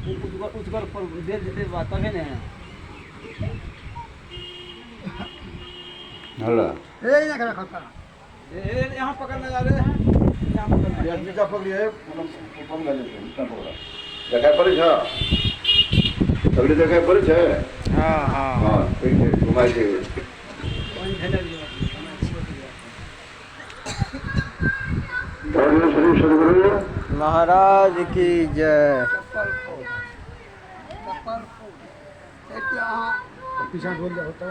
उचकर पर दे देते बात है ना हल्ला ए ना करा खाता ए यहाँ पकड़ने जा रहे हैं यहाँ पकड़ना ये आदमी का पकड़िए कम कर लेते हैं इतना पकड़ा देखा पर छ सगड़ी देखा पर छ हां हां हां ठीक है घुमाई दे वहीं भेजा दिया धर्म श्री सद्गुरु महाराज की जय पीछा बोल जा होता है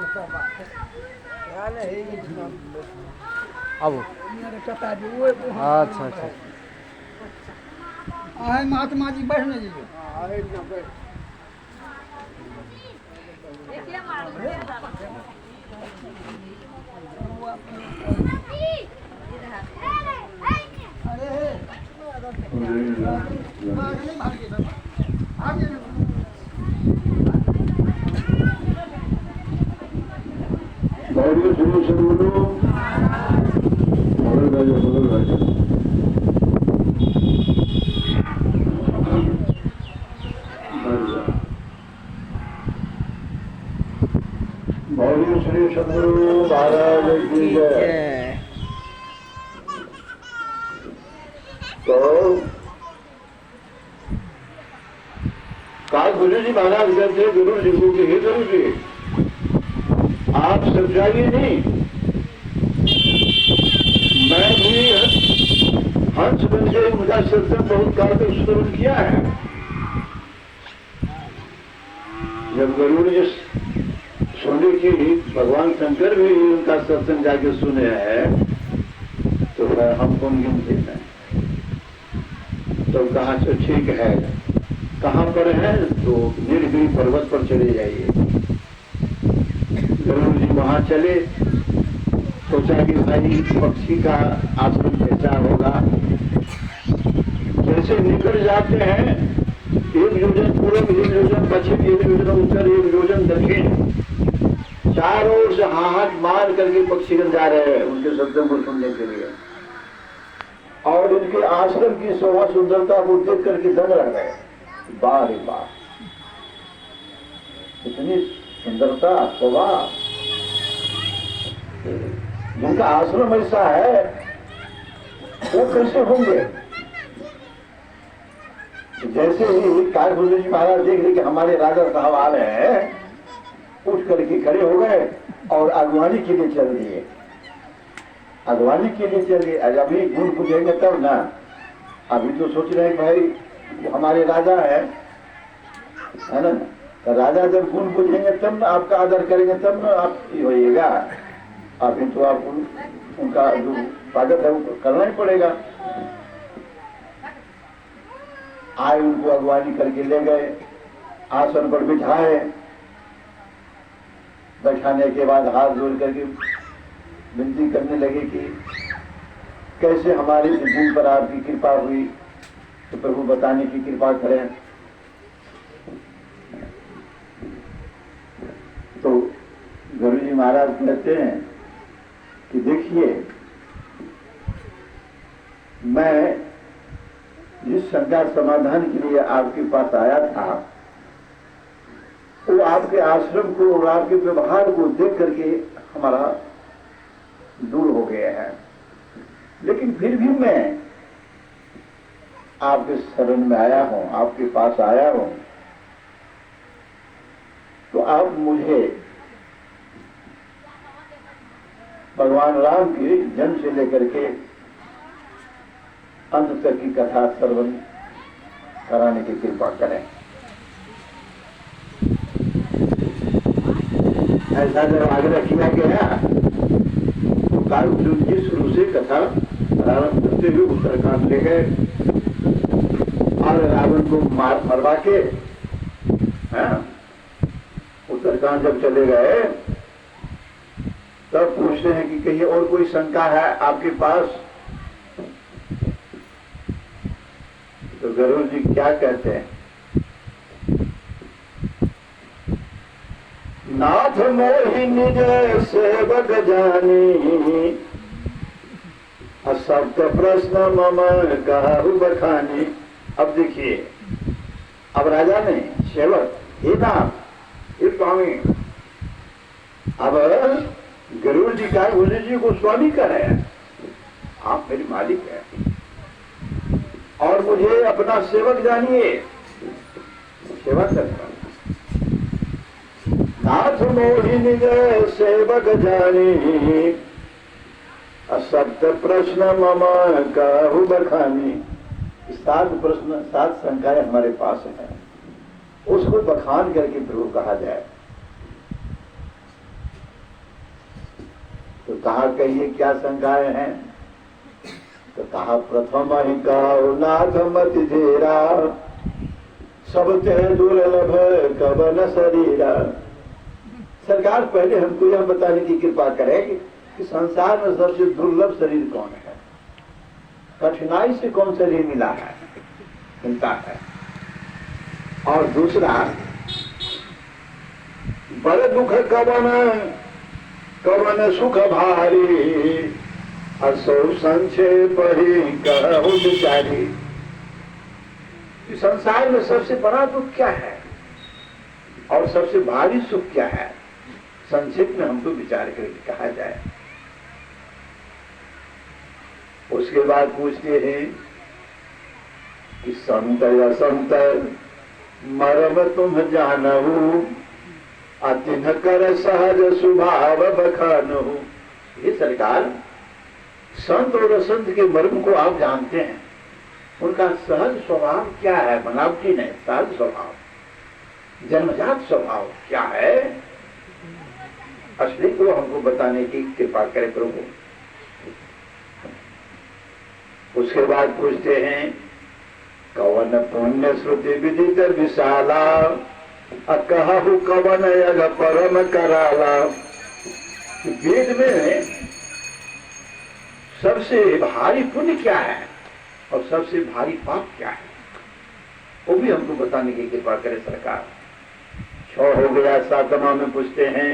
अब अच्छा अच्छा आहे महात्मा जी बैठने जी धर्म श्री सद्गुरु बदल राजा श्री सद्गुरु महाराज की जय। तो काल गुरु जी महाराज कहते गुरु जी को हे गुरु जी आप समझाइए नहीं मैं भी हंस बन के मुझा सत्संग बहुत काल तक श्रवण किया है। जब गुरु जी सुने की भगवान शंकर भी उनका सत्संग जाके सुने हैं तो फिर हम कौन गिनते हैं। तो कहा तो ठीक है कहाँ पर है तो नीलगिरी पर्वत पर चले जाइए। गुरु जी वहां चले सोचा कि भाई पक्षी का आश्रम कैसा होगा। जैसे निकल जाते हैं एक योजन पूर्व एक योजन पश्चिम एक योजन उत्तर एक योजन दक्षिण चारों ओर से हाथ मार करके पक्षीगण जा रहे हैं उनके सत्संग को सुनने के लिए। और उनके आश्रम की शोभा सुंदरता को देख करके दंग रह गए। वाह रे वाह इतनी सुंदरता शोभा जिनका आश्रम ऐसा है वो कैसे होंगे। जैसे ही कालभैरव जी महाराज देख रहे कि हमारे राजा साहब आ रहे हैं उठ करके खड़े हो गए और अगवानी के लिए चल दिए। अगवानी के लिए चल दिए। अभी गुण पूजेंगे तब ना। अभी तो सोच रहे हैं भाई हमारे राजा है ना। तो राजा जब गुण पूजेंगे तब ना आपका आदर करेंगे तब ना आप होइएगा। अभी तो आप उनका जो स्वागत है वो करना ही पड़ेगा। आए उनको अगवानी करके ले गए आसन पर बिठाए। बैठाने के बाद हाथ जोड़ करके विनती करने लगे कि कैसे हमारी जिंदगी पर आपकी कृपा हुई तो प्रभु बताने की कृपा करें। तो गुरु जी महाराज कहते हैं कि देखिए मैं जिस शंका समाधान के लिए आपके पास आया था वो आपके आश्रम को और आपके व्यवहार को देख करके हमारा दूर हो गया है। लेकिन फिर भी मैं आपके शरण में आया हूं आपके पास आया हूं तो आप मुझे भगवान राम के जन्म से लेकर के अंत तक की कथा श्रवण कराने की कृपा करें। ऐसा जब आग्रह किया गया तो कालभैरव जी शुरू से कथा प्रारंभ करते हुए उत्तरकांड ले गए और रावण को मरवा के उत्तरकांड जब चले गए तब पूछते हैं कि कहीं और कोई शंका है आपके पास। तो गुरु जी क्या कहते हैं नाथ मोहि निज सेवक जानी सप्त प्रश्न मम कहु बखानी। अब देखिए अब राजा ने सेवक, हे नाम, हे स्वामी, अब गरुड़ जी का बोले जी को स्वामी का है, आप मेरे मालिक हैं और मुझे अपना सेवक जानिए, सेवा करना। नाथ मोहिनी जय सेवक जानी, असप्त प्रश्न मम कहु बखानी। 7 प्रश्न 7 शंकाएं हमारे पास हैं, उसको बखान करके प्रभु कहा जाए। तो कहा कहिए क्या शंकाएं हैं? तो कहा प्रथम ही कहो नाथ मति धीरा, सब ते दुर्लभ कवन शरीरा। सरकार पहले हमको यह बताने की कृपा करें कि संसार में सबसे दुर्लभ शरीर कौन है, कठिनाई से कौन शरीर मिला है, चिंता है। और दूसरा, बड़े दुख कवन कवन सुख भारी, असो संक्षेप ही कहु विचारी। संसार में सबसे बड़ा दुख क्या है और सबसे भारी सुख क्या है, संक्षेप में हमको विचार करके कहा जाए। उसके बाद पूछते हैं कि संत या संत मरम तुम जानहु, अतिन कर सहज स्वभाव बखानहु। ये सरकार, संत और असंत के मर्म को आप जानते हैं, उनका सहज स्वभाव क्या है, बनावटी नहीं, सहज स्वभाव, जन्मजात स्वभाव क्या है, असली को हमको बताने की कृपा करे प्रभु। उसके बाद पूछते हैं कवन पुण्य श्रुति विदित विशाला, कहु कवन यग परम कराला। वेद में सबसे भारी पुण्य क्या है और सबसे भारी पाप क्या है, वो भी हमको बताने की कृपा करे सरकार। 6 हो गया। 7वां में पूछते हैं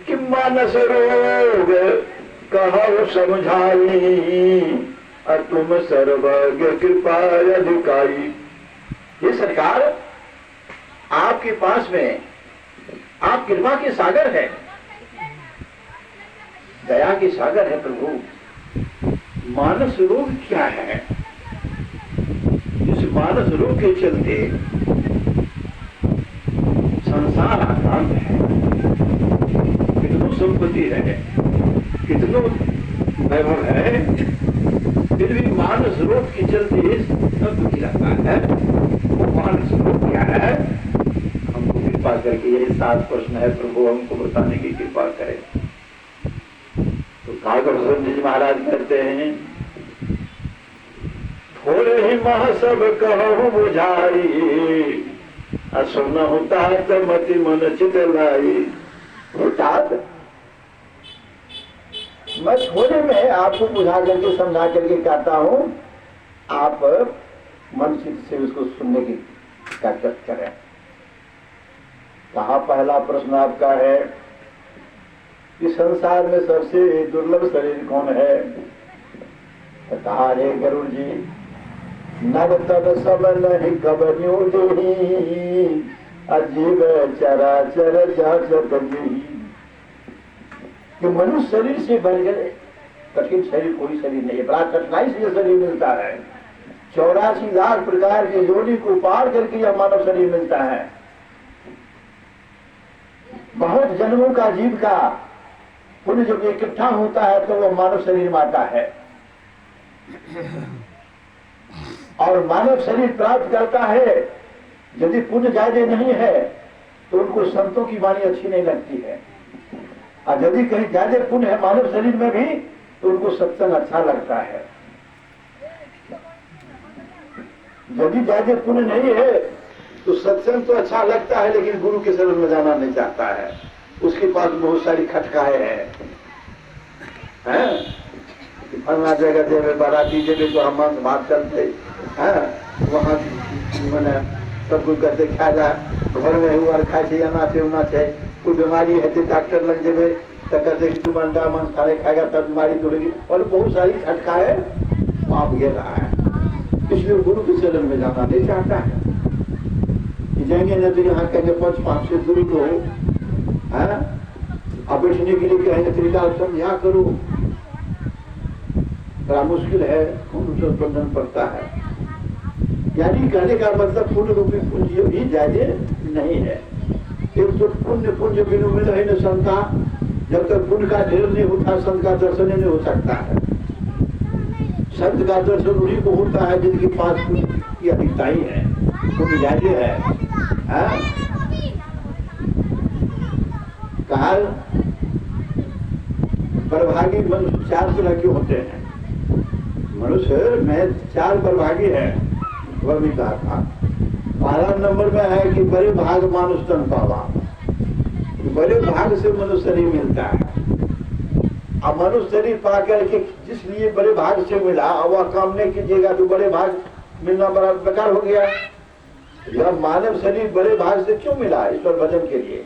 कि मानस रोग कहु समझाई, तुम सर्वज्ञ कृपा अधिकारी। ये सरकार, आपके पास में आप कृपा के सागर है, दया के सागर है प्रभु। मानस रोग क्या है? इस मानस रोग के चलते संसार आक्रांत है, कितनों संपत्ति है, कितनों वैभव है, फिर भी मानस रोग के चलते सब दुखी रहता है। वो मानस रोग क्या है, हमको कृपा करके यही 7 प्रश्न है प्रभु, हमको बताने की कृपा करें। तो कागभूषण जी महाराज कहते हैं थोड़े ही मह सब कहूँ बुझाई, असुनहु तात मति मन चित लाई। मैं थोड़े में आपको बुझा करके समझा करके कहता हूं, आप मन चित्त से उसको सुनने की ताकत करें। कहा पहला प्रश्न आपका है कि संसार में सबसे दुर्लभ शरीर कौन है? कहा रे गरुड़ जी, नर तब सब नहीं कबन्यो देही, अजीब चराचर जाचत जी। कि मनुष्य शरीर से बढ़कर कठिन शरीर कोई शरीर नहीं है, बड़ा कठिनाई से यह शरीर मिलता है। 84 लाख प्रकार की योनि को पार करके यह मानव शरीर मिलता है। बहुत जन्मों का जीव का पुण्य जब इकट्ठा होता है तो वह मानव शरीर में आता है, और मानव शरीर प्राप्त करता है। यदि पुण्य ज्यादा नहीं है तो उनको संतों की वाणी अच्छी नहीं लगती है, और यदि कहीं ज्यादा पुण्य है मानव शरीर में भी तो उनको सत्संग अच्छा लगता है। यदि ज्यादा पुण्य नहीं है तो सत्संग तो अच्छा लगता है, लेकिन गुरु के शरण में जाना नहीं चाहता है। उसके पास बहुत सारी खटकाएं हैं, फलना जगह जेबे बाराती जेबे तो हम बात करते हैं, वहाँ मैंने सब कुछ करते खा जा, घर में हुआ खाए या ना से कोई बीमारी है तो डॉक्टर लग जेबे तो कहते कि तुम अंडा मांस खाने खाएगा तब बीमारी दूरेगी, और बहुत सारी खटकाएं आप गिर रहा है। इसलिए गुरु के चरण में जाना नहीं चाहता है। जाएंगे ना तो यहाँ कहेंगे 5 से दूर हो, है? अब बैठने के लिए कहेंगे तरीका समझा करो, बड़ा मुश्किल है, पुण्य बंधन पड़ता है। यानी कहने का मतलब पूर्ण रूपी पूंजी भी ज्यादा नहीं है। एक तो पुण्य बिनु मिल है न संता, जब तक पुण्य का ढेर नहीं होता संत का दर्शन नहीं हो सकता है। संत का दर्शन उन्हीं को होता है जिनके पास पुण्य की अधिकताई है, पुण्य ज्यादा है। कहा परभागी मनुष्य 4 तरह के होते हैं। मनुष्य में 4 परभागी है, वह भी कहा था। 12 नंबर में है कि बड़े भाग मानुष तन पावा, बड़े भाग से मनुष्य शरीर मिलता है। अब मनुष्य शरीर पा करके जिसलिए बड़े भाग से मिला, वह काम नहीं कीजिएगा तो बड़े भाग मिलना बड़ा बेकार हो गया। यह मानव शरीर बड़े भाग से क्यों मिला? ईश्वर भजन के लिए,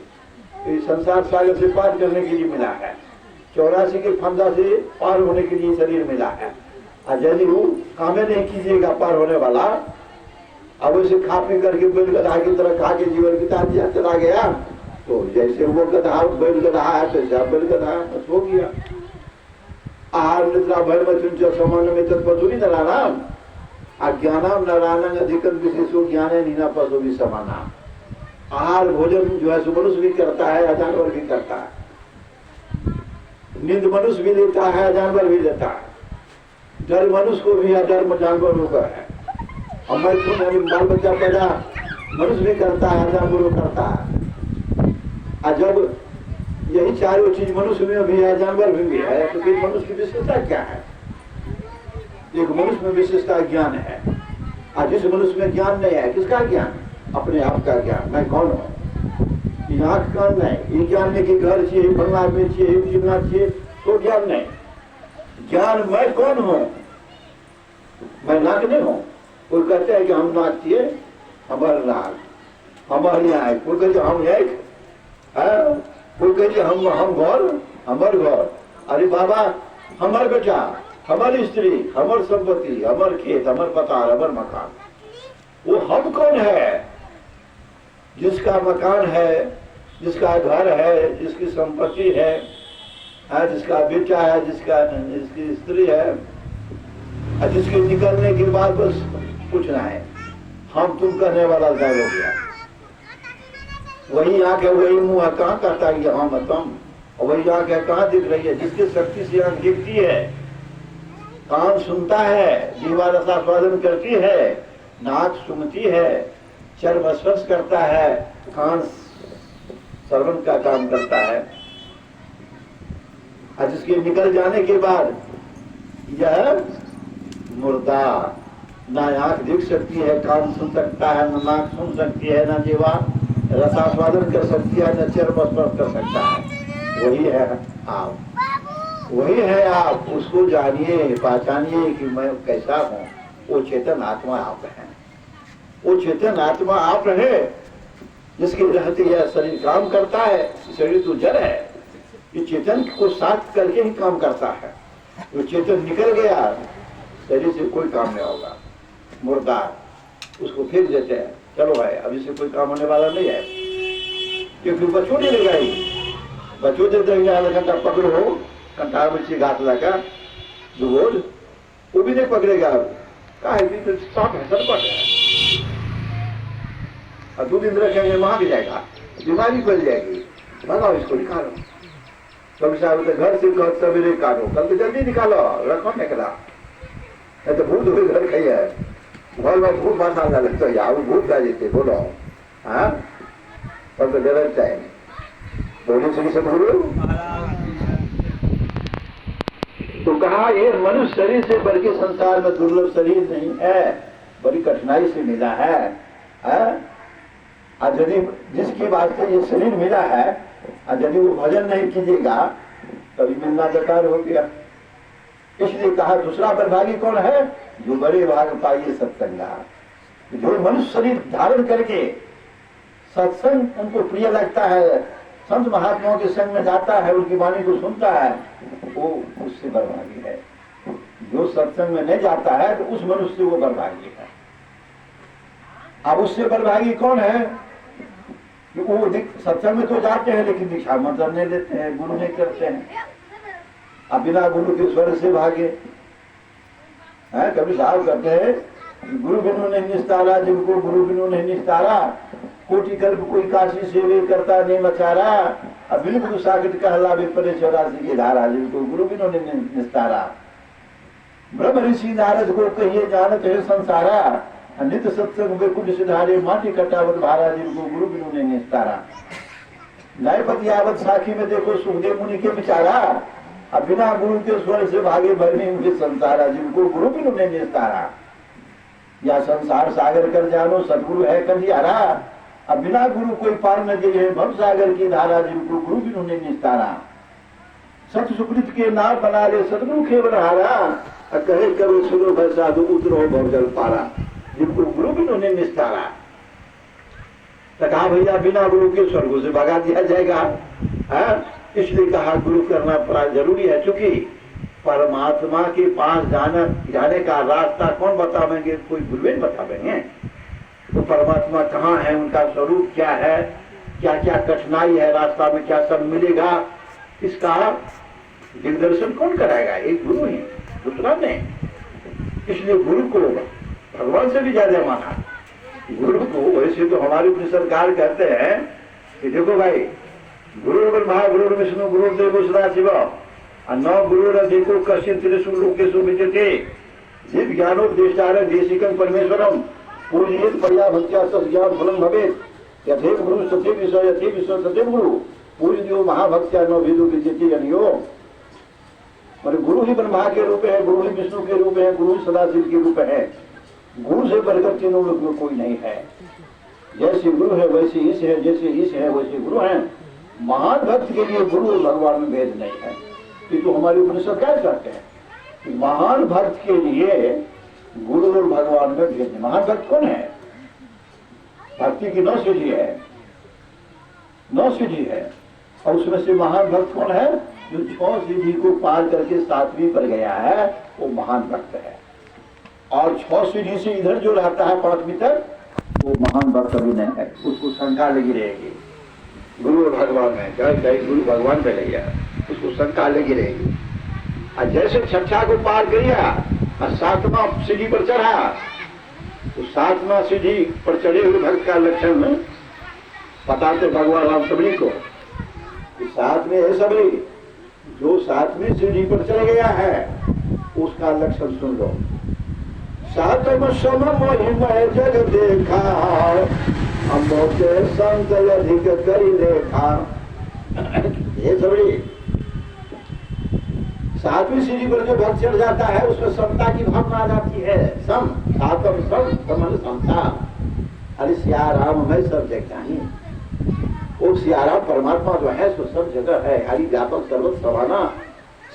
इस संसार सागर से पार करने के लिए मिला है। 84 के फंदा से पार होने के लिए शरीर मिला है। और यदि वो कामे नहीं कीजिएगा पार होने वाला, अब उसे खा पी करके बैल गधा की तरह खा के जीवन बिता दिया, चला गया, तो जैसे वो गधा बैल गधा है तो बैल गधा बस हो गया। आहार निद्रा भय मचुंच सामान्य में तत्पसुरी नारायण अज्ञानम नारायण अधिकम विशेषो ज्ञान नीना पशु भी समाना। आहार भोजन जो है सो मनुष्य भी करता है, जानवर भी करता है। नींद मनुष्य भी लेता है, जानवर भी लेता है। डर मनुष्य को भी है, डर जानवरों का है। और मैथुन बाल बच्चा पैदा मनुष्य भी करता है, जानवरों करता है। और जब यही चारों चीज मनुष्य में भी है, जानवर में भी है, तो फिर मनुष्य की विशेषता क्या है? एक मनुष्य में विशेषता ज्ञान है, और जिस मनुष्य में ज्ञान नहीं है, किसका ज्ञान? अपने आप का ज्ञान, मैं कौन हूँ। आंख कान नहीं, ये ज्ञान नहीं कि घर चाहिए, बंगला में चाहिए, जीवना चाहिए, तो ज्ञान नहीं। ज्ञान मैं कौन हूँ, मैं नाक नहीं हूँ। कोई कहते हैं कि हम नाक चाहिए, हमारे नाक, हमारे आँख, कोई कहते हम एक, कोई कहते हम घर, हमारे घर। अरे बाबा, हमारे बेटा, हमारी स्त्री, हमारी संपत्ति, हमारे खेत, हमारे पताल, हमारे मकान, वो हम कौन है? जिसका मकान है, जिसका घर है, जिसकी संपत्ति है, जिसका बेटा है, जिसकी स्त्री है, जिसके निकलने के बाद बस कुछ ना है, हम तुम करने वाला जाग हो गया। वही आंख है, वही मुंह है, कहाँ कहता है हम तुम, और वही आंख है, कहाँ दिख रही है? जिसकी शक्ति से आंख दिखती है, कान सुनता है, जीवा रसास्वादन करती है, नाक सुनती है, चर्म स्पर्श करता है, कान श्रवण का काम करता है। और जिसके निकल जाने के बाद यह मुर्दा, ना आंख दिख सकती है, कान सुन सकता है, न नाक सुन सकती है, न जीवा रसास्वादन कर सकती है, न चर्म स्पर्श कर सकता है। वही है आप, वही है आप। उसको जानिए, पहचानिए कि मैं कैसा हूँ। वो चेतन आत्मा आप है, वो चेतन आत्मा आप रहे, जिसके रहते यह शरीर काम करता है। शरीर तो जड़ है, ये चेतन को साथ करके ही काम करता है। वो चेतन निकल गया, शरीर से कोई काम नहीं होगा। मुर्दार, उसको फेंक देते हैं, चलो भाई अभी से कोई काम होने वाला नहीं है, क्योंकि बच्चों नहीं लेगा ही। बच्चों जब देंगे आधा घंटा पकड़ो, कंटार मिर्ची घास लगा रोज, वो भी नहीं पकड़ेगा। कहा है कि सांप है, सरपट है, और 2 दिन रखेंगे वहां जाएगा, बीमारी फैल जाएगी। भगाओ इसको, निकालो। कभी साहब घर से कल सवेरे काटो, कल तो जल्दी निकालो, रखो निकला, नहीं तो भूत हुए घर खाई है। घर में भूत मसाला लगता है, यार भूत गा देते, बोलो हाँ, तब तो जरूरत चाहिए बोली सुनी सब बोलो। तो कहा ये मनुष्य शरीर से बल्कि संसार में दुर्लभ शरीर नहीं है, बड़ी कठिनाई से मिला है। और यदि जिसकी वास्ते ये शरीर मिला है, और यदि वो भजन नहीं कीजिएगा तभी मिलना बेकार हो गया। इसलिए कहा दूसरा बड़भागी कौन है? जो बड़े भाग पाइए सत्संगा, जो मनुष्य शरीर धारण करके सत्संग उनको प्रिय लगता है, संत महात्माओं के संग में जाता है, उनकी वाणी को सुनता है, वो उससे बड़भागी है। जो सत्संग में नहीं जाता है तो उस मनुष्य से वो बड़भागी है। अब उससे बड़भागी कौन है? कि वो सत्संग में तो जाते हैं लेकिन दीक्षा मंत्र नहीं लेते हैं, गुरु नहीं करते हैं, अब बिना गुरु के स्वर्ग से भागे। कभी साहब कहते हैं गुरु बिनु नहीं निस्तारा, जिनको गुरु बिनु नहीं निस्तारा, कोटि कल्प कोई काशी सेवे करता नहीं मचारा, अब बिन गुरु सागर कहला विपरे 84 की धारा, जिनको गुरु बिनु नहीं निस्तारा। ब्रह्म ऋषि नारद को कहिए जानत है संसारा, नित्य सत्संग में कुछ सिधारे माटी कटावत भारा, जिनको गुरु बिनु नहीं निस्तारा। न्यायपति आवत साखी में देखो सुखदेव मुनि के विचारा, अब बिना गुरु के स्वर से भागे भरने हुए संसारा, जिनको गुरु बिनु नहीं निस्तारा। या संसार सागर कर जानो सदगुरु है कलियारा, अब बिना गुरु कोई पार न गए भव सागर की धारा, जिनको गुरु बिनु नहीं निस्तारा। सत सुकृत के नाम बना ले सदगुरु केवल हारा, कहे करो सुनो भय साधु उतरो भवजल पारा, जिनको गुरु बिनु नहीं निस्तारा। तो कहा भैया बिना गुरु के स्वर्गों से भगा दिया जाएगा, इसलिए कहा गुरु करना बड़ा जरूरी है। चूंकि परमात्मा के पास जाने का रास्ता कौन बतावेंगे, कोई गुरु नहीं बतावेंगे। तो परमात्मा कहाँ है, उनका स्वरूप क्या है, क्या क्या कठिनाई है रास्ता में, क्या सब मिलेगा, इसका दिग्दर्शन कौन कराएगा, एक गुरु ही, दूसरा नहीं। इसलिए गुरु को भगवान से भी ज्यादा माना। गुरु को वैसे तो हमारे उपनिषदकार कहते हैं कि देखो भाई, गुरु ब्रह्मा गुरु विष्णु गुरु देवो सदा शिव, न गुरु देखो कश्चित् त्रिषु लोकेषु विद्यते, जीव ज्ञानोपदेष्टारं देशिकं परमेश्वरम, पूजयेत् पर्या भक्त्या तज्ज्ञान फलं भवेत्, यथैव गुरु सत्येव विषय यथैव विषय सत्येव गुरु, पूजनीयो महाभक्त्या न भेदो विद्यते अनयो। और गुरु ही ब्रह्मा के रूप है, गुरु ही विष्णु के रूप है, गुरु ही सदाशिव के रूप है। गुरु से बढ़कर तीनों लोक में कोई नहीं है। जैसे गुरु है वैसे ईश है, जैसे ईश है वैसे गुरु है। महान भक्त के लिए गुरु और भगवान में भेद नहीं है। ये तो हमारे उपनिषद क्या कहते हैं कि महान भक्त के लिए गुरु और भगवान में भेद नहीं। महान भक्त कौन है? भक्ति की 9 सीढ़ी है, 9 सीढ़ी है, और उसमें से महान भक्त कौन है? जो 6 सीढ़ी को पार करके 7वीं पर गया है वो महान भक्त है। और 6 सीढ़ी से इधर जो रहता है 5वीं तक, वो महान भक्त अभी नहीं है, उसको शंका लगी रहेगी। गुरु और भगवान में कहीं गुरु भगवान पे गया, उसको शंका लगी रहेगी। और जैसे 6ठा को पार किया और 7वां सीढ़ी पर चढ़ा, तो 7वां सीढ़ी पर चढ़े हुए भक्त का लक्षण बताते भगवान राम सबरी को। 7वें है सबरी, जो 7वीं सीढ़ी पर चढ़ गया है उसका लक्षण सुन लो। 7म सम महिमय जग देखा, अमोते संत अधिक करी देखा। ये सबरी 7वीं सीढ़ी पर जो भक्त चढ़ जाता है उसमें समता की भावना आ जाती है। सम, सातम सम, समन समता। अरे सिया राम मैं सब जगह ही, वो सिया राम परमात्मा जो है सो सब जगह है, हरि व्यापक सर्वत्र समाना,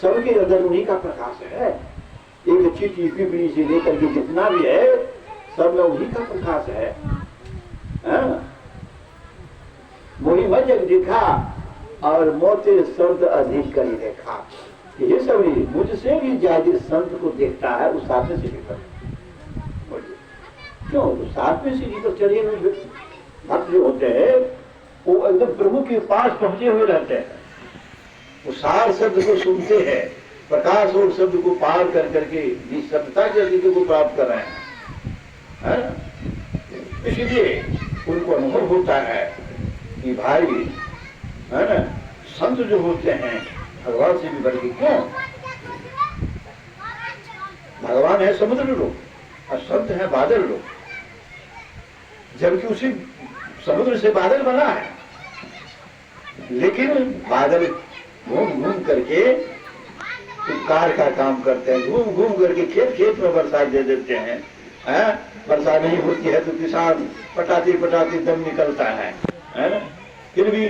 सबके अंदर उन्हीं का प्रकाश है। एक चीटी पिपड़ी से लेकर के जितना भी है सब में उन्हीं का प्रकाश है। मोही मजग दिखा और मोते संत अधिक करी देखा। ये सब मुझसे भी ज्यादा संत को देखता है उस 7वें सीढ़ी पर। क्यों? तो 7वें सीढ़ी पर चढ़े हुए भक्त जो होते हैं वो एकदम प्रभु के पास पहुंचे हुए रहते हैं। वो सार शब्द को सुनते हैं, प्रकाश और शब्द को पार कर करके निःशब्दता के अधिक को प्राप्त कर रहे हैं। इसलिए उनको अनुभव होता है कि भाई है ना, संत जो होते हैं भगवान से भी बढ़ के। क्यों? भगवान है समुद्र लोग और संत है बादल लोग, जबकि उसी समुद्र से बादल बना है। लेकिन बादल घूम घूम करके उपकार का काम करते हैं, घूम घूम करके खेत खेत में बरसात दे देते हैं। वर्षा नहीं होती है तो किसान पटाती पटाती दम निकलता है ना। फिर भी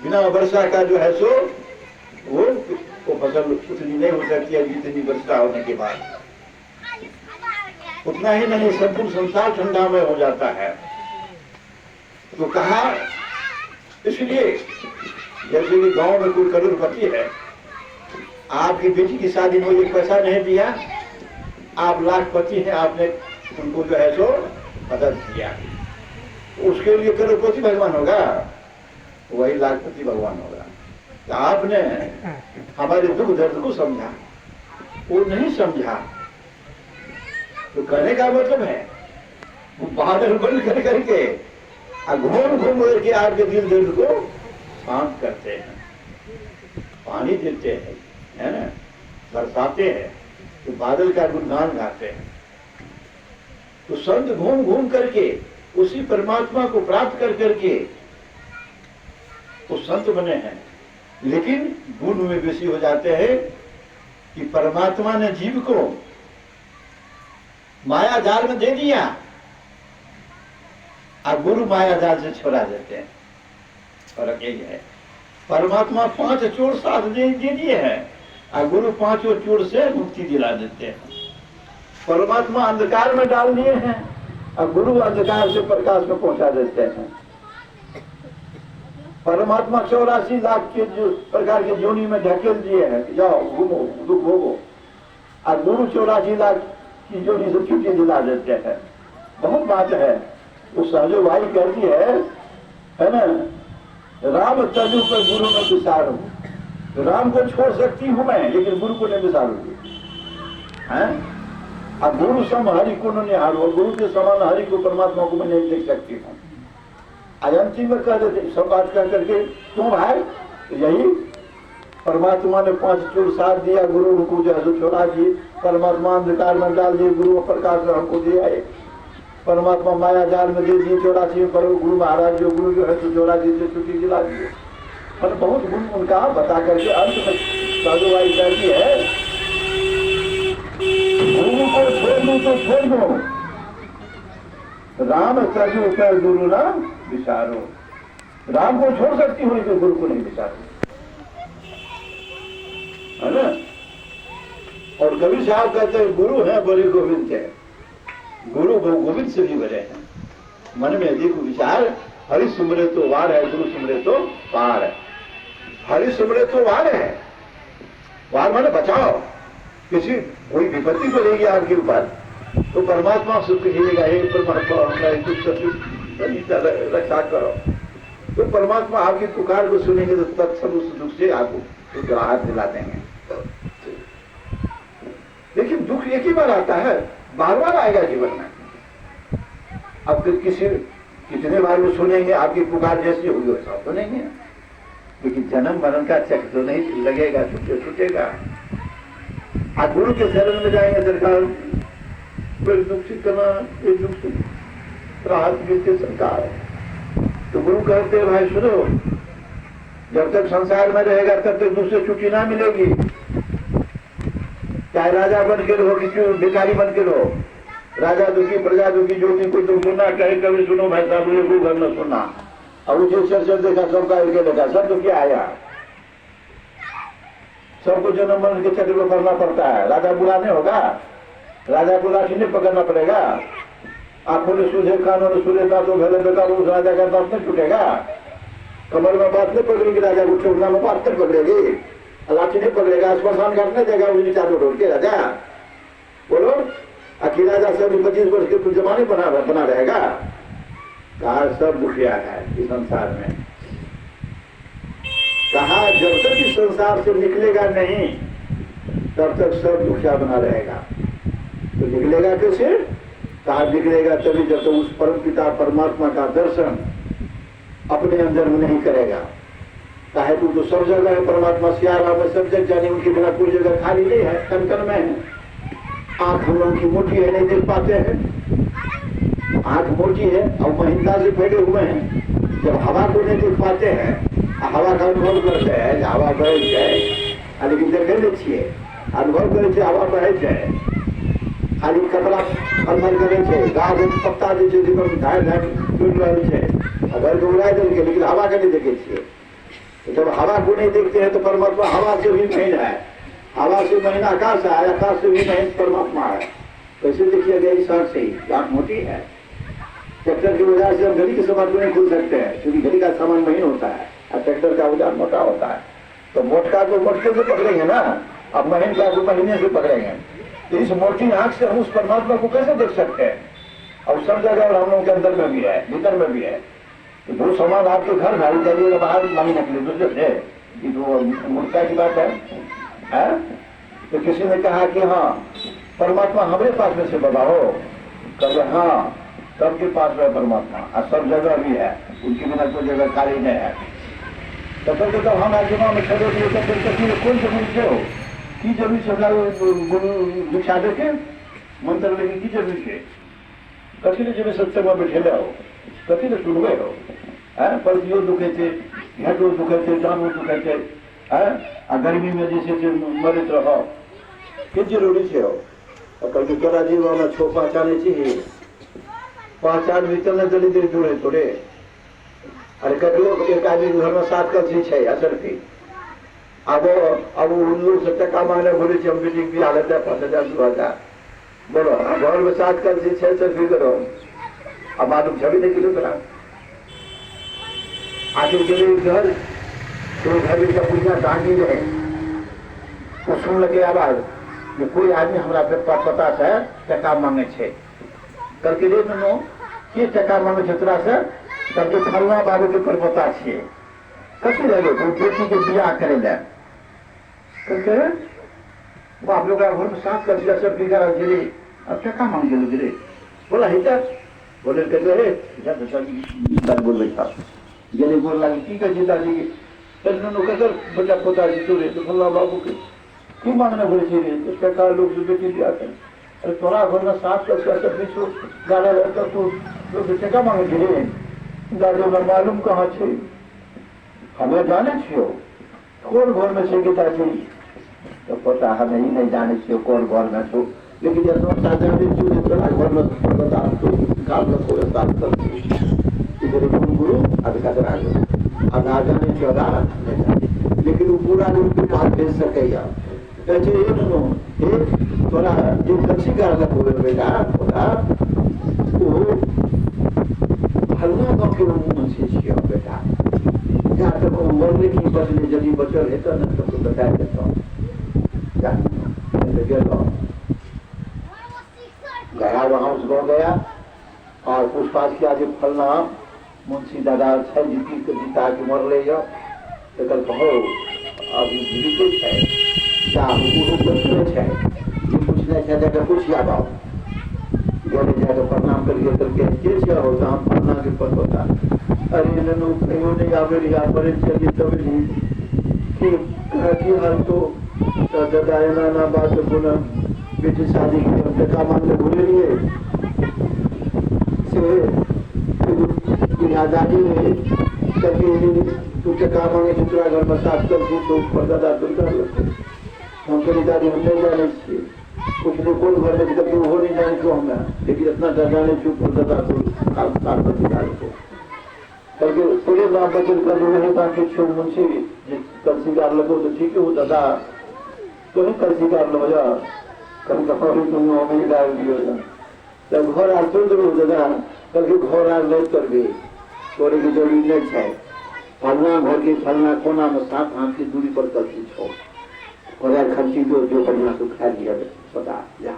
बिना वर्षा का जो है सो वो फसल उतनी नहीं हो सकती है जितनी वर्षा होने के बाद। उतना ही नहीं, संपूर्ण संसार ठंडामय हो जाता है। तो कहा, इसलिए जैसे कि गांव में कोई करोड़पति है, आपकी बेटी की शादी में 1 पैसा नहीं दिया, आप लाखपति हैं, आपने उनको जो है सो मदद किया, उसके लिए करोड़पति भगवान होगा? वही लाखपति भगवान होगा। तो आपने हमारे दुख दर्द को समझा, वो नहीं समझा, तो कहने का मतलब है वो बादल बंद कर करके घूम घूम करके आपके दिल दर्द को शांत करते हैं, पानी देते हैं, है ना, बरसाते हैं, तो बादल का गुणगान गाते हैं। तो संत घूम घूम करके उसी परमात्मा को प्राप्त कर करके तो संत बने हैं। लेकिन गुण में बेसी हो जाते हैं कि परमात्मा ने जीव को माया जाल में दे दिया और गुरु माया जाल से छोड़ा देते हैं। फर्क यही है, परमात्मा 5 चोर साथ दे दिए हैं और गुरु 5 चोर से मुक्ति दिला देते हैं। परमात्मा अंधकार में डाल दिए हैं और गुरु अंधकार से प्रकाश में पहुंचा देते हैं। परमात्मा 84 लाख के जो प्रकार के योनि में ढकेल दिए हैं, जाओ घूमो दुख भोगो, और गुरु 84 लाख की योनि से छुट्टी दिला देते हैं। बहुत बात है। तो सहजो भाई कहती है ना, राम तजु पर गुरु में विसारू। राम को छोड़ सकती हूं मैं, लेकिन गुरु को नहीं विसारूंगी। हैं? अब गुरु सम हरि को निहारो, गुरु के समान हरि को परमात्मा को मैं नहीं देख सकती हूँ। अयंती में कह देते सब बात कह करके क्यों भाई, तो यही परमात्मा ने 5 चोर साथ दिया, गुरु को जो है छोड़ा दिए, परमात्मा अंधकार में डाल दिए, गुरु प्रकाश में हमको दिया है। परमात्मा माया जाल में दे दिए 84 पर गुरु महाराज जो गुरु जो है तो 84 से छुट्टी दिला दिए। पर बहुत गुण उनका बता करके अंत में साधुवाई कहती है, गुरु को छोड़ दो तो छोड़ दो, राम तजु पर गुरु नाम विचारो। राम को छोड़ सकती हो लेकिन गुरु को नहीं विचारो, है ना। और कबीर साहब कहते हैं गुरु है बड़े गोविंद है, गुरु गोविंद से भी बड़े हैं। मन में देखो विचार, हरि सुमरे तो वार है, गुरु सुमरे तो पार है। हरि सुमरे तो वार है, वार माने बचाओ, किसी कोई विपत्ति पड़ेगी आपके ऊपर तो परमात्मा सुख कीजिएगा, हे परमात्मा हमारा दुख से रक्षा करो। तो परमात्मा आपकी पुकार को सुनेंगे तो तत्सम उस दुख से आपको राहत दिला देंगे। लेकिन दुख एक ही बार आता है, बार बार आएगा जीवन में। अब कितने बार वो सुनेंगे आपकी पुकार जैसी होगी वैसा तो नहीं है, लेकिन जन्म मरण का चक्र तो नहीं लगेगा, छूटेगा। आप गुरु के शरण में जाएंगे, सरकार दुख से करना, ये दुख से राहत मिलती सरकार है। तो गुरु कहते हैं भाई सुनो, जब तक संसार में रहेगा तब तक दुख से छुट्टी ना मिलेगी। चाहे राजा बन के रहो कि भिखारी बन के रहो, राजा दुखी प्रजा दुखी, जो भी कोई तुम सुनना कहे कभी सुनो भाई साहब, ये घर में सुनना। अब उसे चर्चा देखा सबका एक देखा, सब दुखी आया, सबको जन्म मरण के चक्र में पड़ना पड़ता है। राजा बुलाने होगा, राजा को लाठी नहीं पकड़ना पड़ेगा। आंखों ने सूझे, कानों ने सूझे, तो भले बेकार उस राजा का दांत नहीं टूटेगा। कमर में बात नहीं पकड़ेगी, राजा को ठोकना में बात नहीं पकड़ेगी, लाठी नहीं पकड़ेगा, स्मशान घाट नहीं देगा उन्हें चारों ढोल के राजा। बोलो अखिल राजा सब 25 वर्ष के जमाने बना रहेगा। कहा सब दुखिया है इस संसार में। कहा जब तक इस संसार से निकलेगा नहीं तब तक सब दुखिया बना रहेगा। तो निकलेगा कैसे? कहा निकलेगा तभी जब तक उस परम पिता परमात्मा का दर्शन अपने अंदर में नहीं करेगा। चाहे तू तो सब जगह है, परमात्मा सियाराम में सब जगह जाने, उनके बिना कोई जगह खाली नहीं है, कन कन में है। आंख हम लोगों की मोटी है, नहीं देख पाते हैं, आंख मोटी है और महिंद्रा से फैले हुए हैं। जब हवा को नहीं देख पाते हैं, हवा का अनुभव करते हैं, हवा बह जाए, लेकिन देखे नहीं चाहिए, अनुभव करे हवा बह जाए, खाली कपड़ा अंदर करे छे, गाछ पत्ता जे छै जीवन धाय धाय टूट रहल छै, अगर को उड़ा देलकै, लेकिन हवा के नहीं देखे छियै। तो जब हवा को नहीं देखते हैं तो परमात्मा हवा से भी महीन है, हवा से महीन आकाश है, आकाश से भी महीन परमात्मा है। कैसे देखिएगा इस आंख से ही आंख मोटी है। ट्रैक्टर की वजह से हम घड़ी के सामान को नहीं खुल सकते हैं, क्योंकि घड़ी का सामान महीन होता है और ट्रैक्टर का औजार मोटा होता है। तो मोटका को मोटके से पकड़ेंगे ना, अब महीन का को महीने से पकड़ेंगे। तो इस मोटी आंख से हम उस परमात्मा को कैसे देख सकते हैं? और सब जगह और हम लोगों के अंदर में भी है, भीतर में भी है। तो जो सामान आपके घर भाई जाइएगा बाहर मांगने के लिए दूसरे से, ये तो मूर्खता की बात है? तो किसी ने कहा कि हाँ परमात्मा हमारे पास में से बाबा हो, कहे हाँ सबके पास में परमात्मा और सब जगह भी है, उनकी बिना कोई जगह खाली नहीं है। तो फिर तो हम आज में खड़े थे तो फिर कौन जमीन से हो की जमीन से गुरु दीक्षा देखे मंत्र लेके की जमीन से कथी जब सत्संग में बैठे हो कथी ने सुनबे हो? पर्दियों दुखे थे, घेटो दुखे थे, जानो दुखे थे, आ गर्मी में जैसे मरित रहो के जरूरी है? कल के केरा जी वाला छो पहचाने चाहिए, पहचान भी चलने चली देर जुड़े थोड़े। अरे कभी एक आदमी घर में 7 कल है असर थी, अब उन लोग से टका मांगने बोले हम मीटिंग भी हालत है 5,000 2,000 बोलो घर में 7 कल है सर भी करो, अब मालूम छवि नहीं किलो करा आखिर के लिए घर तो घर का पूछना टांगी रहे तो सुन लगे आवाज कि कोई आदमी हमारा पता है टका मांगे छे। कल के लिए नो के टका मांगे छे तोरा से? कल के फलना बाबू के पर पता छे कथी रहे तो बेटी के बियाह करे ले कल के वो आप लोग घर में 7 कल सब बिगाड़ गिरे, अब टका मांग गेलो गिरे बोला हिता बोले कहते रे जा तो बोल बैठा गले बोल लगे की कह जीता जी नो कहकर बच्चा पोता जी तो रे तो फलना बाबू के क्यों मांगना बोले छे रे? तो टका लोग जो बेटी बियाह करे, अरे तोरा घर में 7 कल सब पीछो गाड़ा रहता तो टका मांगे गिरे दादो में मालूम कहाँ छे? हमें जाने छियो कौन घर में से गीता छी? तो पता हमें ही नहीं जाने छियो कौन घर में छो, लेकिन जब साथ में चूड़े तोरा घर में बता तो काम में कोई बात कर इधर गुरु अधिकार आ गया अब आ जाने छियो दा लेकिन वो पूरा रूप के पास भेज सकेगा कहे ये नो एक तोरा जो कच्ची कर लग होवे बेटा तोरा वो हल्ला का के मुंह से छियो बेटा या तो मरने की बदले यदि बचल है तो न तो बता देता हूं क्या तो गेलो गया वहां उस गांव गया और पूछताछ किया जो फलना मुंशी दादा है जीती को जीता के मर ले जाओ तो कल कहो अभी जीवित है क्या वो बचने है ये पूछने से जगह कुछ याद आओ गले जाकर प्रणाम करके करके के क्या होता हम फलना के पद होता अरे ननु कहो नहीं आवे रिया पर चली तब कि हर तो दादा ना बात बोला बेटी शादी की टका मांगने भूले लिए से आजादी में कभी तू टका मांगे दूसरा घर में 7 कर तो ऊपर दादा दुर्गा हम तो दादी हम नहीं जाने चाहिए कुछ भी कौन घर में कभी वो नहीं जाने क्यों हमें, लेकिन इतना जाने चुप दादा तो काम को करके पूरे नाम बचन कर रहे हैं ताकि छो मुंशी कल शिकार लगो तो ठीक है वो दादा तो ही कल शिकार लो जा कल कपड़े तुम हमें डाल दियो जब घर आ चल दो दादा कल के घर आ नहीं कर गए तोरे की जरूरी नहीं है फलना घर के फलना कोना में 7 हाथ की दूरी पर कल की छो और खर्ची जो बढ़िया से खा लिया पता जा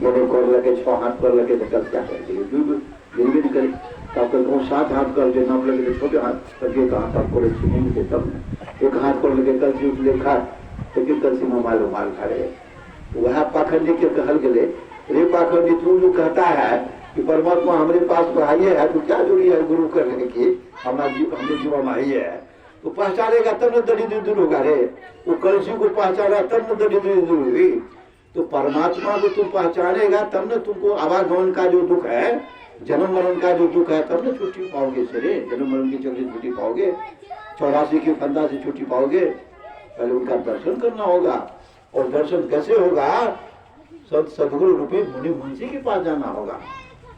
मेरे कर लगे 6 हाथ पर लगे तो कल क्या करेंगे दूध गिरगिर करे तब तक 7 हाथ कर जो नाम लगे छोटे हाथ करके कहाँ तक करे छीनेंगे तब एक हाथ पर लगे कल से उसले खा तो कल से माल खा रहे वह पाखंडी के कहल गए रे पाखंडी तू जो कहता है कि परमात्मा हमारे पास भाई है तो क्या जरूरी है गुरु करने की हमारे जीवन में ही है तो पहचानेगा तब न दरिद्र दूर होगा रे वो कलसी को पहचाना तब न दरिद्र दूर होगी तो परमात्मा को तुम पहचानेगा तब न तुमको आवागमन का जो दुख है जन्म मरण का जो दुख है तब न छुट्टी पाओगे सरे जन्म मरण की चक्कर छुट्टी पाओगे 84 के फंदा से छुट्टी पाओगे पहले उनका दर्शन करना होगा और दर्शन कैसे होगा सदगुरु रूपी मुनि मुंशी के पास जाना होगा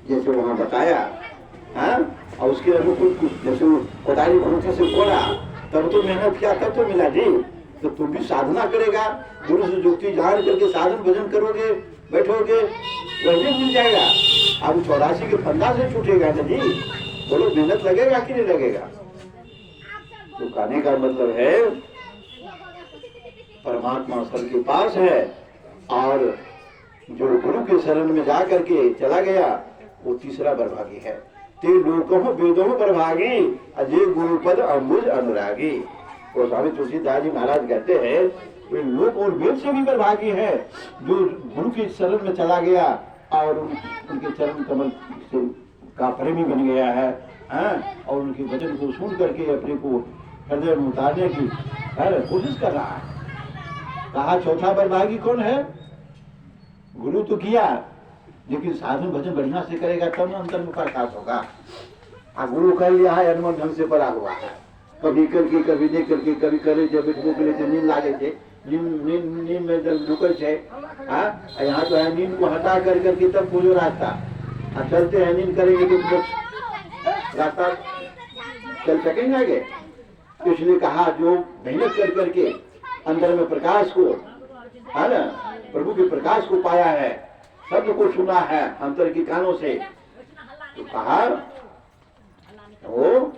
जैसे वहां बताया है और उसके अनुकूल जैसे कोदाली खुंटी से खोला तब तो मेहनत किया तब तो मिला जी तो तुम भी साधना करेगा गुरु से जुक्ति जान करके साधन भजन करोगे बैठोगे वही मिल जाएगा अब 84 के फंदा से छूटेगा ना जी बोलो मेहनत लगेगा कि नहीं लगेगा तो कहने का मतलब है परमात्मा सबके पास है और जो गुरु के शरण में जा करके चला गया वो तीसरा बर्भागी है ते लोकों वेदों पर भागी अजय गुरुपद अम्बुज अनुरागी। और स्वामी तुलसीदास जी महाराज कहते हैं वे लोक और वेद से भी बर्भागी है जो गुरु के चरण में चला गया और उनके चरण कमल से का प्रेमी बन गया है, और उनके वचन को सुन करके अपने को हृदय में उतारने की कोशिश कर रहा है। कहा चौथा बर्भागी कौन है? गुरु तो किया लेकिन साधन भजन बढ़िया से करेगा तब न अंतर में प्रकाश होगा। गुरु कर लिया है, अनुमान ढंग से पड़ा हुआ है, कभी करके कभी नहीं करके, कभी करे जब नींद लागे थे, नींद में जब रुके थे। यहाँ तो है नींद को हटा कर करके तब पूजो रास्ता, चलते हैं नींद करेंगे तो रास्ता चल सकेंगे आगे। तो इसलिए कहा जो मेहनत कर करके अंदर में प्रकाश को, है ना, प्रभु के प्रकाश को पाया है, शब्द को सुना है अंतर की कानों से, तो कहा वो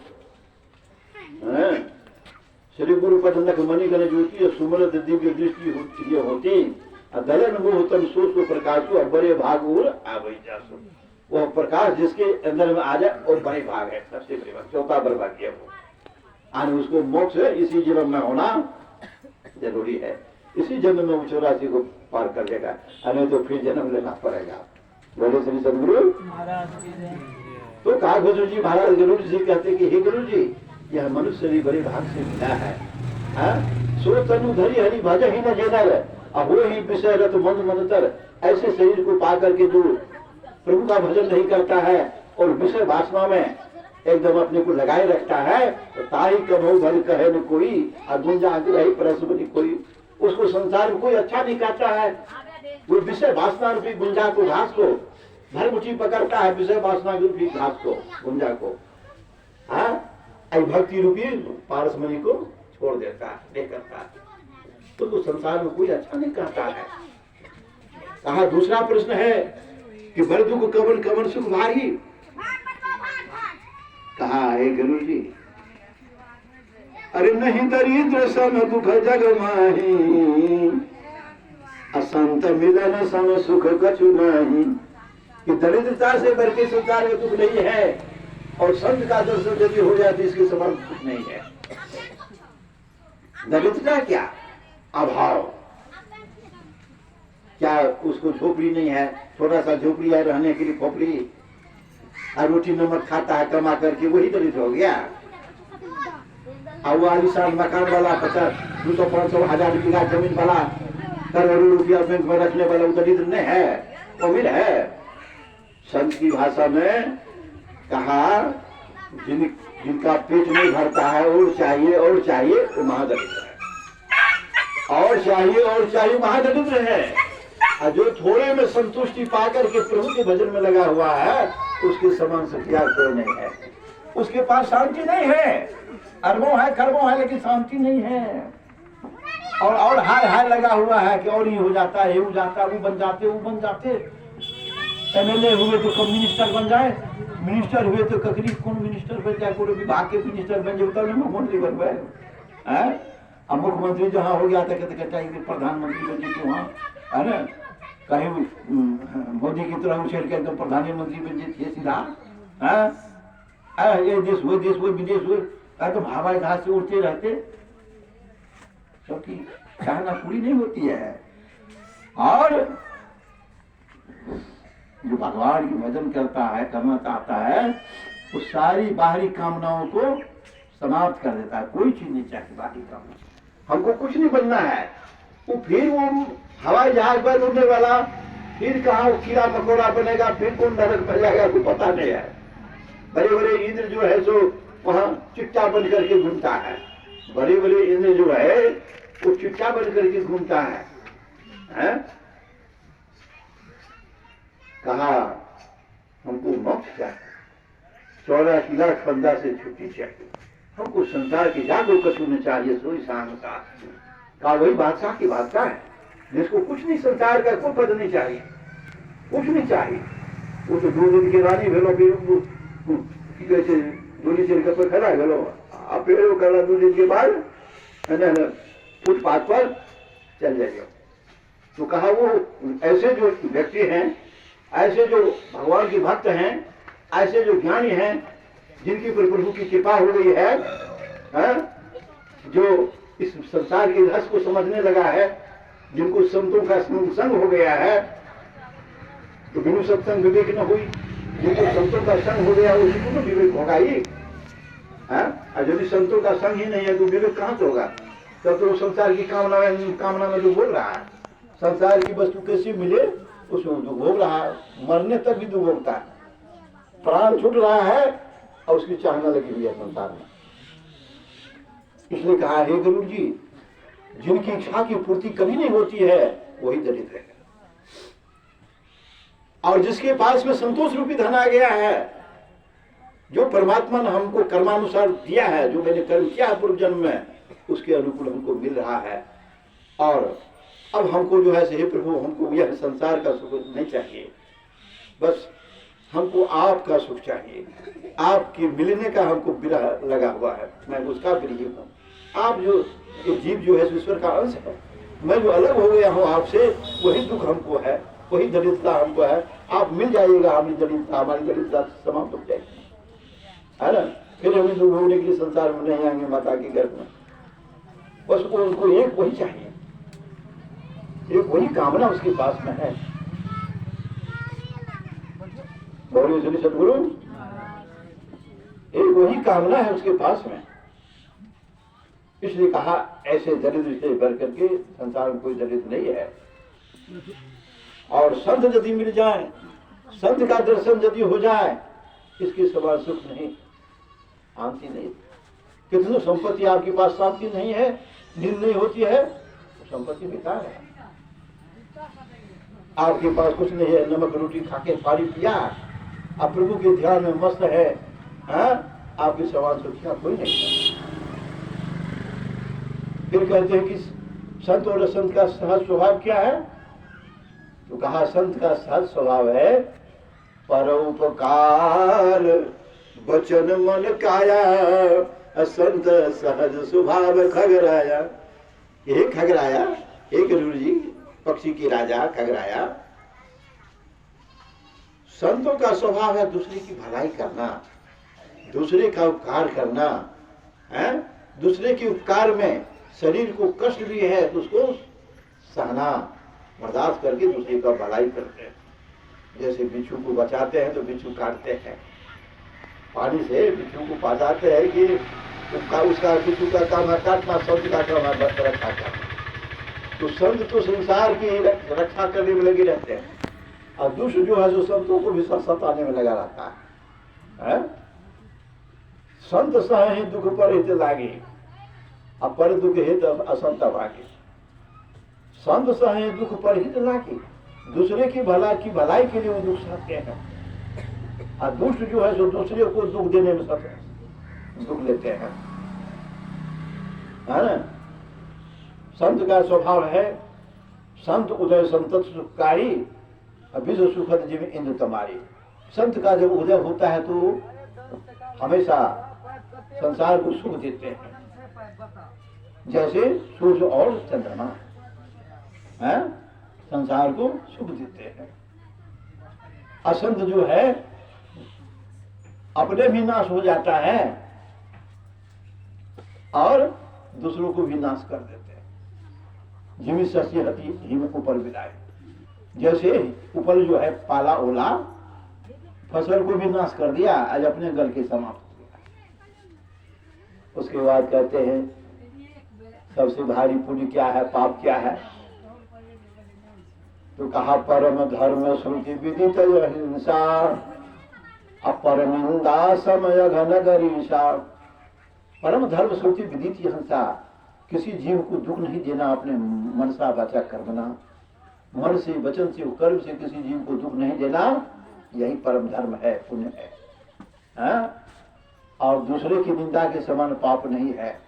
श्री गुरु पदक मणिगण ज्योति सुमरत दिव्य दृष्टि होती दलन मोह तम सोच को प्रकाश को बड़े भाग और आवई जासु। वो प्रकाश जिसके अंदर में आ जाए और बड़े भाग है, सबसे बड़े भाग, चौथा बर्भाग्य वो। और उसको मोक्ष इसी जीवन में होना जरूरी है, इसी जन्म में वो 84 को पार कर लेगा, नहीं तो फिर जन्म लेना पड़ेगा। बोले श्री सदगुरु महाराज। तो कहा गुरु जी महाराज गुरु जी कहते कि हे गुरु जी यह मनुष्य भी बड़े भाग से मिला है, सो तनु धरी हरि भज ही न जेनर अहो ही विषय रत मंद मंतर। ऐसे शरीर को पा करके जो प्रभु का भजन नहीं करता है और विषय वासना में एकदम अपने को लगाए रखता है, तो ताही कभो भर कहे न कोई अगुंजा रही परसुरी कोई। उसको संसार में कोई अच्छा नहीं कहता है, वो विषय वासना रूपी गुंजा को, घास को भरमुठी पकड़ता है, विषय वासना रूपी घास को, गुंजा को, भक्ति रूपी पारसमणि को छोड़ देता है, नहीं करता है, तो संसार में कोई अच्छा नहीं कहता है। कहा दूसरा प्रश्न है कि बड़ दुख कवन कवन सुख भारी। कहा हे गुरु जी अरे नहीं दरिद्र सम दुख जग माही असंत मिलन सम सुख कछु नहीं। कि दरिद्रता से बढ़ के संसार में दुख नहीं है और संत का दर्शन यदि हो जाए तो इसके समान दुख नहीं है। दरिद्रता क्या? अभाव। क्या उसको झोपड़ी नहीं है, छोटा सा झोपड़ी है रहने के लिए खोपड़ी, और रोटी नमक खाता है कमा करके, वही दरिद्र हो गया। और वो आलिशान मकान वाला 50, 200, 500, 1000 बीघा जमीन वाला, करोड़ों रुपया बैंक में रखने वाला वो दरिद्र नहीं है, अमीर है। संत की भाषा में कहा जिनका पेट नहीं भरता है और चाहिए वो महादरिद्र है, और चाहिए महादरिद्र है। और जो थोड़े में संतुष्टि पाकर के प्रभु के भजन में लगा हुआ है उसके समान सत्याग कोई नहीं है। उसके पास शांति नहीं है, अरबों है खरबों है लेकिन शांति नहीं है, और हाय लगा हुआ है कि और ये हो जाता है, वो जाता, वो बन जाते। एमएलए हुए तो कब मिनिस्टर बन जाए, मिनिस्टर हुए तो ककरी कौन मिनिस्टर बन जाए, कोई विभाग के मिनिस्टर बन जाए, तब मुख्यमंत्री बन गए। अब मुख्यमंत्री जहाँ हो गया था कहते प्रधानमंत्री बन जाए वहाँ, है ना, कहीं मोदी की तरह उछेल के एकदम प्रधानमंत्री बन जाए सीधा। ये देश हुए विदेश हुए, तो हवाई जहाज से उड़ते रहते, सबकी चाहना पूरी नहीं होती है। और जो भगवान की भजन करता है, करना चाहता है, वो सारी बाहरी कामनाओं को समाप्त कर देता है। कोई चीज नहीं चाहिए बाहरी कामना, हमको कुछ नहीं बनना है। वो फिर वो हवाई जहाज पर उड़ने वाला फिर कहाँ कीड़ा मकोड़ा बनेगा, फिर कौन नरक बन जाएगा, कोई पता नहीं है। बड़े बड़े इंद्र जो है सो वहाँ चिट्टा बन करके घूमता है, बड़े बड़े इंद्र जो है वो चिट्टा बन करके घूमता है? कहा हमको मोक्ष चाहिए, 84 लाख फंदा से छुट्टी चाहिए, हमको संसार की जागो कसूर चाहिए, सोई सांग का। कहा वही बादशाह की बादशाह है जिसको कुछ नहीं, संसार का कोई पद नहीं चाहिए, कुछ नहीं चाहिए। वो तो 2 दिन की रानी भेलो, फिर कैसे डोली से पर खड़ा भेलो, अब फिर वो करा 2 दिन के बाद फुटपाथ पर चल जाएगा। तो कहा वो ऐसे जो व्यक्ति हैं, ऐसे जो भगवान के भक्त हैं, ऐसे जो ज्ञानी हैं जिनकी पर प्रभु की कृपा हो गई है, जो इस संसार के रहस्य को समझने लगा है, जिनको संतों का संग हो गया है, तो बिनु सत्संग विवेक न हुई। जिनको संतों का संग हो गया उसी को विवेक होगा ही। और यदि संतों का संग ही नहीं है तो विवेक कहां से होगा? तब तो संसार की कामना में जो बोल रहा है, संसार की वस्तु कैसी मिले उसमें जो भोग रहा है, मरने तक भी जो भोगता है, प्राण छूट रहा है और उसकी चाहना लगी हुई है संसार में। इसलिए कहा, हे गुरु जी, जिनकी इच्छा की पूर्ति कभी नहीं होती है वही दरिद्र है। और जिसके पास में संतोष रूपी धन आ गया है, जो परमात्मा ने हमको कर्मानुसार दिया है, जो मैंने कर्म किया है पूर्व जन्म में, उसके अनुकूल हमको मिल रहा है। और अब हमको जो है, हे प्रभु, हमको यह संसार का सुख नहीं चाहिए, बस हमको आपका सुख चाहिए। आपके मिलने का हमको विरह लगा हुआ है, मैं उसका प्रिय हूँ। आप जो जीव जो है ईश्वर का अंश है, मैं जो अलग हो गया हूँ आपसे, वही दुख हमको है, वही दरिद्रता हमको है। आप मिल जाइएगा, हमारी दरिद्रता समाप्त हो जाएगी, है ना। फिर हमें दुख होने के लिए संसार में नहीं आएंगे माता के गर्भ में। बस उनको एक वही चाहिए, एक वही कामना उसके पास में है। बोलिए श्री सद्गुरु, एक वही कामना है उसके पास में। इसलिए कहा, ऐसे दरिद्र से भर करके संसार में कोई दरिद्र नहीं है। और संत यदि मिल जाए, संत का दर्शन यदि हो जाए, इसके सवाल सुख नहीं, शांति नहीं। कितनी संपत्ति आपके पास शांति नहीं है, नींद नहीं होती है, तो संपत्ति बेकार है। आपके पास कुछ नहीं है, नमक रोटी खाके पानी पिया, आप प्रभु के ध्यान में मस्त है, आपके सवाल सुखिया कोई नहीं है। फिर कहते हैं कि संत और असंत का सहज स्वभाव क्या है? तो कहा, संत का सहज स्वभाव है परोपकार वचन मन काया, असंत सहज स्वभाव खगराया। ये खगराया, हे गुरु जी, पक्षी की राजा खगराया। संतों का स्वभाव है दूसरे की भलाई करना, दूसरे का उपकार करना, है। दूसरे के उपकार में शरीर को कष्ट भी है तो उसको सहना, बर्दाश्त करके दूसरे का भलाई करते हैं। जैसे बिच्छू को बचाते हैं तो बिच्छू काटते हैं, पानी से बिच्छू को बचाते हैं कि उसका बिच्छू का काम है काटना, संत का काम है रक्षा करना। तो संत तो संसार की रक्षा करने में लगे रहते हैं, और दुष्ट जो है जो संतों को भी सताने में लगा रहता है। संत सहे दुख पर हित लागे, अब पर दुख हित असंत भागे। संत सहे दुख पर हित लागे, दूसरे की भलाई के लिए वो दुख सहते हैं। और दुष्ट जो है जो दूसरे को दुख देने में दुख लेते हैं, है ना। संत का स्वभाव है, संत उदय संतत सुखकारी, विश्व सुखद जीव इंद्र तमारी। संत का जब उदय होता है तो हमेशा संसार को सुख देते हैं, जैसे सूर्य और चंद्रमा है, संसार को सुख देते हैं। असंत जो है अपने भी नाश हो जाता है और दूसरों को भी नाश कर देते हैं। जिमी सस्य हती हिम ऊपर विदाई, जैसे ऊपर जो है पाला ओला फसल को भी नाश कर दिया, आज अपने गल के समाप्त हो गया। उसके बाद कहते हैं सबसे भारी पुण्य क्या है, पाप क्या है? तो कहा, परम धर्म श्रुति विदित हिंसा, अपर निंदा समय घन गरीषा। परम धर्म श्रुति विदित हिंसा, किसी जीव को दुख नहीं देना, अपने मन सा वाचा कर्मणा, मन से वचन से कर्म से किसी जीव को दुख नहीं देना, यही परम धर्म है, पुण्य है। और दूसरे की निंदा के समान पाप नहीं है।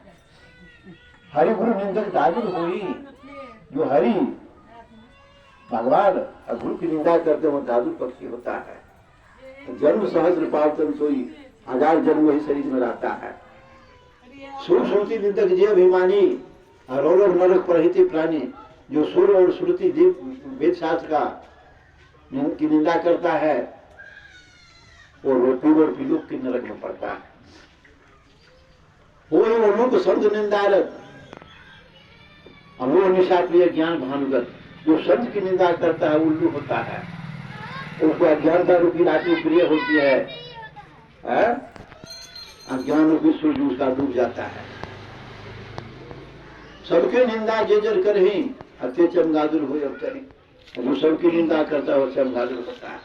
हरि गुरु निंदक दादुर हुई, जो हरि भगवान और गुरु की निंदा करते वो दादुर पक्षी होता है। जन्म सहस्र पावतन सोई, 1000 जन्म वही शरीर में रहता है। सुर श्रुति निंदक जे अभिमानी, रोलोक नरक परहित प्राणी। जो सुर और श्रुति वेद शास्त्र का की निंदा करता है वो रोटी लोग के नरक में पड़ता है। वो लोग संत निंदारक, अमोह निशाप्रिय ज्ञान भानुगत, जो संत की निंदा करता है उल्लू होता है, उसको अज्ञानता रूपी राशि प्रिय होती है, अज्ञान रूपी सूर्य उसका डूब जाता है। सबके निंदा जेजर कर ही अत्य चमगादुर हो अवतरी, जो सबकी निंदा करता है वो चमगादुर होता है।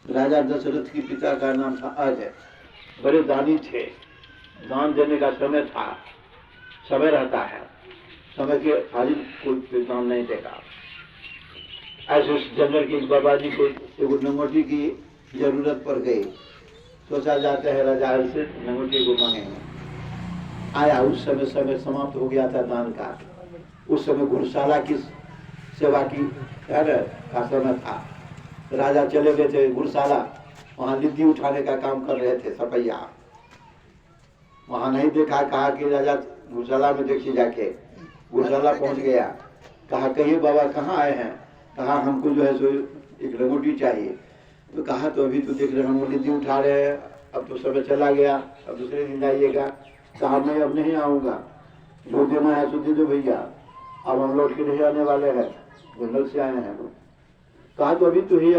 राजा दशरथ की पिता का नाम था अजय, बड़े दानी थे, दान देने का समय था, समय रहता है, समय के हाजिर कोई दान नहीं देगा। ऐसे जंगल के बाबा जी को एक नंगोटी की जरूरत पड़ गई, सोचा जाते हैं राजा से नंगोटी को मांगेंगे। आया उस समय समाप्त हो गया था दान का, उस समय गुरुशाला की सेवा की का समय था। राजा चले गए थे गुरुशाला, वहां लिद्दी उठाने का काम कर रहे थे सपैया, वहां नहीं देखा, कहा कि राजा गुरुशाला में देखिए जाके। गुरुशाला पहुंच गया, कहा कहिए बाबा कहाँ आए हैं? कहा हमको जो है सो एक लंगोटी चाहिए। तो कहा तो अभी तो देख रहे हम लिद्दी उठा रहे हैं, अब तो समय चला गया, अब दूसरे दिन आइएगा। कहा मैं अब नहीं आऊंगा, जो देना है सो दे दो भैया, अब हम लौट के नहीं आने वाले हैं, जंगल से आए हैं। कहा तो अभी तो ही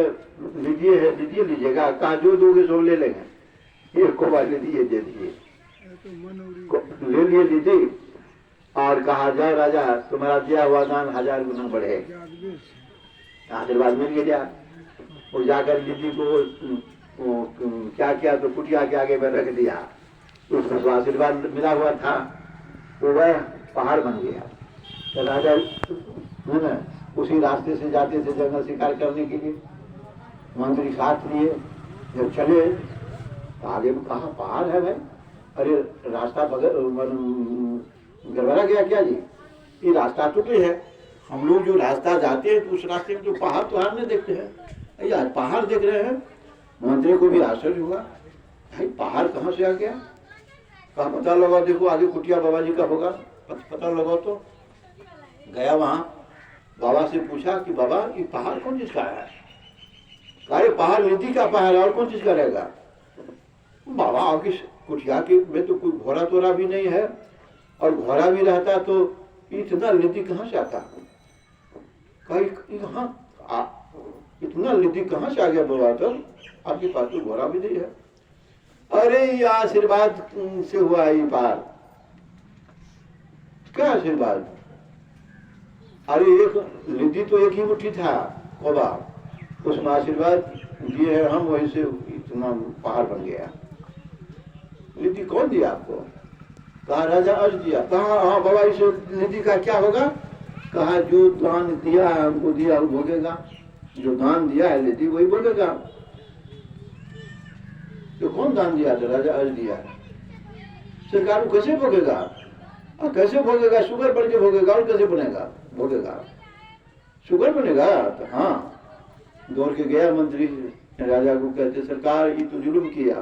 लीजिए लीजिएगा। कहा जो दोगे सो ले लेंगे, एक को ले दिए दे दिए, ले लिए लीजिए। और कहा जाए राजा तुम्हारा दिया हुआ दान 1000 गुना बढ़े। आशीर्वाद मिल गया। वो जाकर दीदी को क्या किया तो कुटिया के आगे में रख दिया, उसको तो आशीर्वाद मिला हुआ था, तो वह पहाड़ बन गया। तो राजा है ना उसी रास्ते से जाते थे जंगल शिकार करने के लिए, मंत्री साथ लिए। जब चले तो आगे में कहा पहाड़ है भाई, अरे रास्ता गड़बड़ा गया क्या जी? ये रास्ता तो है, हम लोग जो रास्ता जाते हैं तो उस रास्ते में तो पहाड़ तो हार नहीं देखते हैं, आज पहाड़ देख रहे हैं। मंत्री को भी आश्चर्य हुआ, भाई पहाड़ कहाँ से आ गया? कहा पता लगा, देखो आगे कुटिया बाबा जी का होगा, पता लगा। तो गया वहां, बाबा से पूछा कि बाबा ये पहाड़ कौन चीज का है? कहा पहाड़ निधि का पहाड़ और कौन चीज का रहेगा? बाबा आगे कुटिया के में तो कोई घोड़ा तोड़ा भी नहीं है, और घोड़ा भी रहता तो इतना निधि कहाँ से आता? कहा इतना निधि कहाँ से आ गया बाबा? तो आपके पास तो घोड़ा भी नहीं है। अरे ये आशीर्वाद से हुआ ये पार। क्या आशीर्वाद? अरे एक निधि तो एक ही मुट्ठी था बाबा, उसमें आशीर्वाद दिए हैं हम, वहीं से इतना पहाड़ बन गया। निधि कौन दिया आपको? कहा राजा अर्ज दिया। कहा हाँ बाबा इस निधि का क्या होगा? कहा जो दान दिया है हमको दिया वो भोगेगा, जो दान दिया है निधि वही भोगेगा। तो कौन दान दिया था? राजा अर्ज दिया। सरकार को कैसे भोगेगा? कैसे भोगेगा? शुगर बन के भोगेगा, और कैसे बनेगा भोगेगा? शुगर बनेगा? तो हाँ, दौड़ के गया मंत्री राजा को, कहते सरकार ये तो जुल्म किया,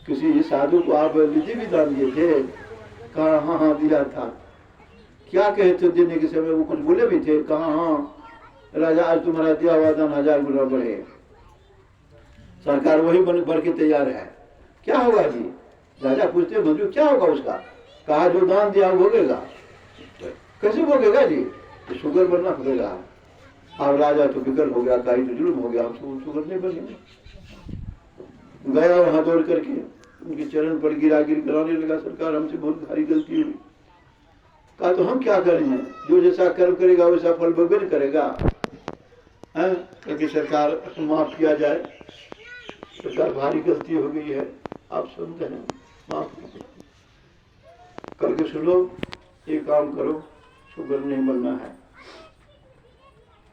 किसी साधु को आप निधि भी दान दिए थे? कहा हाँ हाँ दिया था। क्या कहे थे देने के समय? वो कुछ बोले भी थे? कहा हाँ राजा आज तुम्हारा दिया हुआ दान 1000 गुना बढ़े। सरकार वही बढ़ के तैयार है। क्या होगा जी? राजा पूछते मंत्री क्या होगा उसका? कहा जो दान दिया भोगेगा। कैसे भोगेगा जी? तो शुगर बनना पड़ेगा। और राजा तो बिगड़ हो गया, कहीं तो जुल्म हो गया, हम शुगर नहीं बनेंगे। गया वहां दौड़ करके उनके चरण पर गिरा कराने लगा, सरकार हमसे बहुत भारी गलती हुई। कहा तो हम क्या करेंगे, जो जैसा कर्म करेगा वैसा फल भोगन करेगा, क्योंकि सरकार माफ किया जाए। सरकार भारी गलती हो गई है, आप सुनते हैं, माफ करके सुनो, ये काम करो, शुगर नहीं बनना है।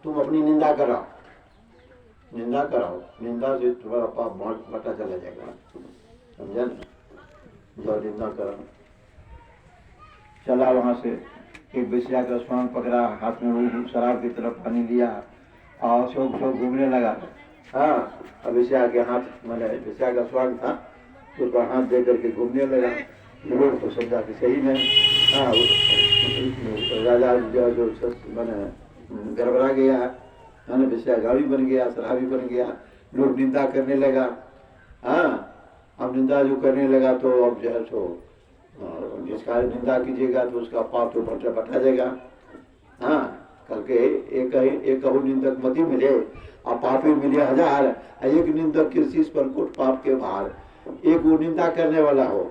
तुम अपनी निंदा कराओ, निंदा कराओ, निंदा से तुम्हारा पाप बटा चला जाएगा, समझा ना? जो निंदा करो। चला वहां से, एक बेसिया का स्वांग पकड़ा, हाथ में वो शराब की तरफ पानी लिया और शोक घूमने लगा। हाँ, अब बेसिया के हाथ मैंने बेसिया का स्वांग था, उस पर हाथ दे करके घूमने लगा। लोग तो समझा कि सही में हाँ राजा जो मैंने गड़बड़ा गया है ना, बेसिया गाड़ी बन गया, शराबी बन गया, लोग निंदा करने लगा। हाँ, अब निंदा जो करने लगा तो अब जो है सो जिसका निंदा कीजिएगा तो उसका पाप तो बटा जाएगा। हाँ, कल के एक कहू निंदक मती मिले और पापी मिले 1000, एक निंदक के शीश पर कोट पाप के भार। एक वो निंदा करने वाला हो,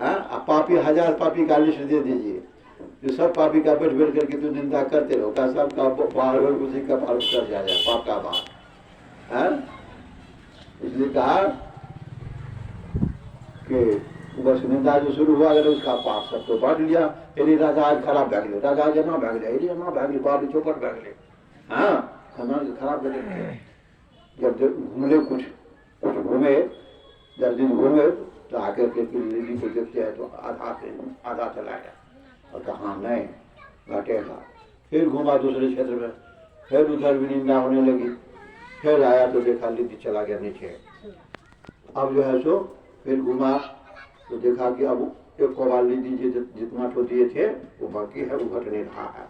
हाँ, पापी 1000 पापी का लिस्ट दे दीजिए, जो सब पापी का बैठ बैठ करके तो निंदा करते रहो, का सबका बाहर उसी का भार कर जाएगा, पाप का भार। इसलिए कहा कि बस निंदा जो शुरू हुआ, अगर उसका पाप सबको बांट लिया। यदि राजा आज खराब भाग ले, राजा आज माँ भाग ले, यदि माँ भाग ली, बाबू चौपट भाग ले, हाँ, खानदान खराब कर देते। जब घूमले कुछ घूमे, 10 दिन घूमे तो आकर के लेडी को देखते हैं तो आधा चला गया और कहा नहीं घटेगा। फिर घूमा दूसरे क्षेत्र में, फिर उधर भी निंदा होने लगी। फिर आया तो देखा लीदी चला गया नीचे। अब जो है सो फिर घूमा तो देखा कि अब एक कबाल लीदी जितना तो दिए थे वो बाकी है, वो घट नहीं रहा है।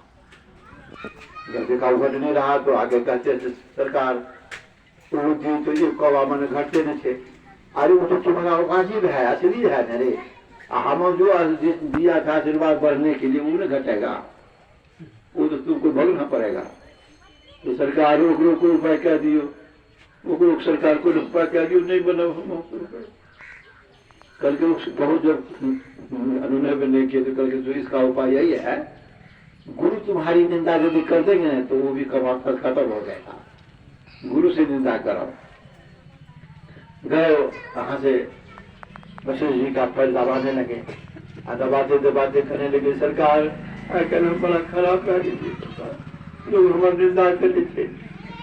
जब देखा वो घट नहीं रहा तो आगे कहते थे सरकार तो दी तो ये कबा मन घटते न थे। अरे वो तो तुम्हारा वाजिब है, असली है न रे, हम जो दिया था आशीर्वाद बढ़ने के लिए वो न घटेगा, वो तो तुमको भोगना पड़ेगा। तो सरकार रोक उपाय कह दियो, वो सरकार को उपाय कह दियो, नहीं बना। कल के बहुत जब अनुनय नहीं किए तो कल के जो इसका उपाय यही है, गुरु तुम्हारी निंदा यदि कर देंगे तो वो भी खत्म हो जाएगा। गुरु से निंदा करो। गए कहाँ से वशिष्ठ जी का पैर दबाने लगे, दबाते दबाते कहने लगे सरकार बड़ा खराब कर दीजिए, लोग हमारी निंदा कर लीजिए,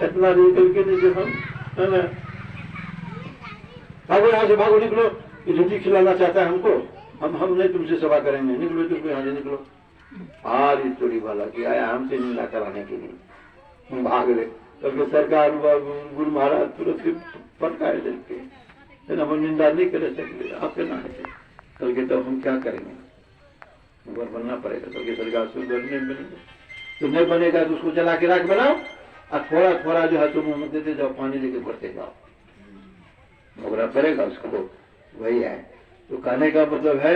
इतना नहीं करके नहीं हम, है ना, भागो यहाँ से, भागो, निकलो, ये रोटी खिलाना चाहता है हमको, हम नहीं तुमसे सेवा करेंगे, निकलो तुमको यहाँ से निकलो। हार चोरी वाला कि आया हमसे निंदा कराने के लिए, हम भाग ले। करके सरकार गुरु महाराज तुरंत पटकाए देते हैं, हम निंदा नहीं कर सकते, आपके ना है करके तो हम क्या करेंगे, ऊपर बनना पड़ेगा। करके सरकार से उधर नहीं बनेगा, तो नहीं बनेगा तो उसको जला के राख बनाओ और थोड़ा थोड़ा जो है तुम मत देते जाओ, पानी लेके बढ़ते जाओ, भोगना पड़ेगा उसको। वही है तो कहने का मतलब है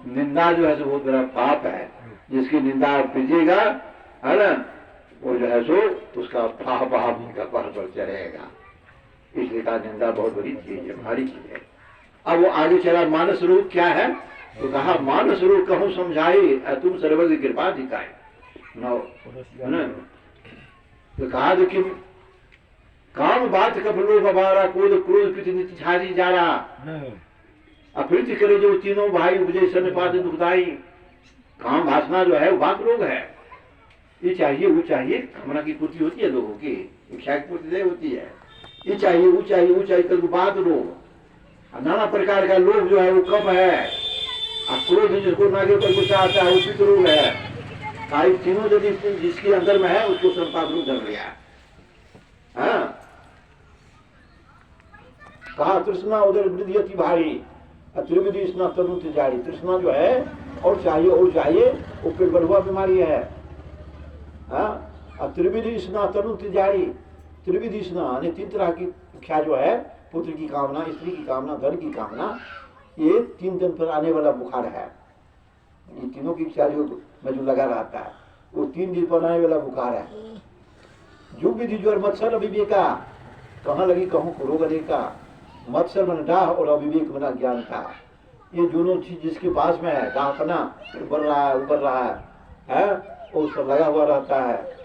निंदा जो है सो बहुत बड़ा पाप है। जिसकी निंदा आप कीजिएगा, है ना, वो जो है सो उसका पाप का पहाड़ पर चढ़ेगा। इसलिए कहा निंदा बहुत बड़ी चीज है, भारी चीज है। अब वो आगे चला मानस रूप क्या है, तो कहा मानस रूप कहूँ समझाई तुम सर्वज्ञ कृपा दिखाए नौ, है ना। तो कहा कि काम बात कपलो बबारा क्रोध क्रोध पित नित्य छाजी जा रहा, अप्रीति करे जो तीनों भाई उपजे सन पात दुखदाई। काम वासना जो है वो बात रोग है, ये चाहिए वो चाहिए, कामना की पूर्ति होती है लोगों की, इच्छा की पूर्ति नहीं होती है। ये चाहिए वो चाहिए वो चाहिए, कल बात रोग, नाना प्रकार का लोभ जो है वो कब है, और क्रोध जिसको नागे पर गुस्सा आता है वो पित रोग है। तीनों यदि जिसके अंदर में है उसको संपात रोग धर लिया। हाँ, कहा तृष्णा उधर वृद्धि अति भारी, त्रिविधि स्ना तरुण जारी। तृष्णा जो है और चाहिए वो पेट बढ़ुआ बीमारी है। हाँ, त्रिविधि स्ना तरुण जारी, त्रिविधि स्ना यानी 3 तरह की इच्छा जो है, पुत्र की कामना, स्त्री की कामना, धन की कामना, ये 3 दिन पर आने वाला बुखार है। ये तीनों की इच्छा जो लगा रहता है वो 3 दिन पर आने वाला बुखार है। जो विधि जो मत्सर अविवेका, कहाँ लगी कहूँ रोग अनेका। मत्सर मन डाह और अविवेक बना ज्ञान था। ये दोनों चीज जिसके पास में है, डाहपना उबर रहा है, वो सब लगा हुआ रहता है,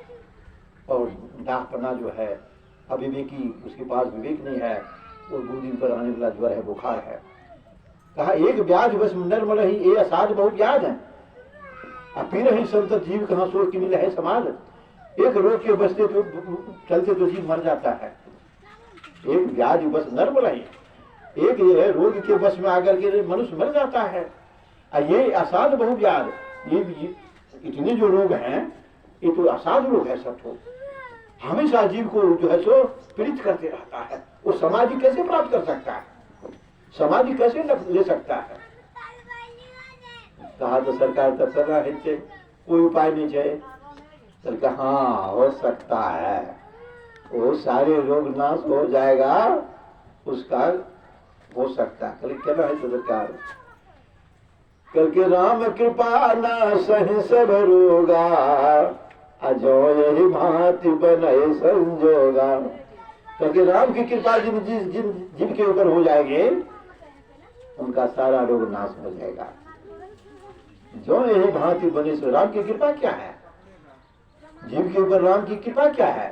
और डाहपना जो है अविवेकी, उसके पास विवेक नहीं है, वो 2 दिन पर आने वाला ज्वर है, बुखार है। कहा एक ब्याज बस नर्मल ही ये असाध बहुत ब्याज है, अपीर ही संत जीव कहाँ सोच की मिले है समाज। एक रोग के बसते तो चलते तो जीव मर जाता है। एक व्याज बस नर्मल है, एक ये है रोग के बस में आकर के मनुष्य मर जाता है। ये असाध बहु व्याज, ये इतने जो रोग हैं ये तो असाध रोग है सब। तो हमेशा जीव को जो है सो पीड़ित करते रहता है। वो समाधि कैसे प्राप्त कर सकता है, समाधि कैसे ले सकता है। कहा तो सरकार तब सलाह है, कोई उपाय नहीं चाहिए। तो हाँ हो सकता है, वो सारे रोग नाश हो जाएगा, उसका हो सकता है। कल क्या है सरकार, कल के राम कृपा न सही सब रोगा, अजो यही भांति बने संजोगा। कल के राम की कृपा जिनके ऊपर हो जाएंगे उनका सारा रोग नाश हो जाएगा। जो यही भांति बने सो, राम की कृपा क्या है, जीव के ऊपर राम की कृपा क्या है?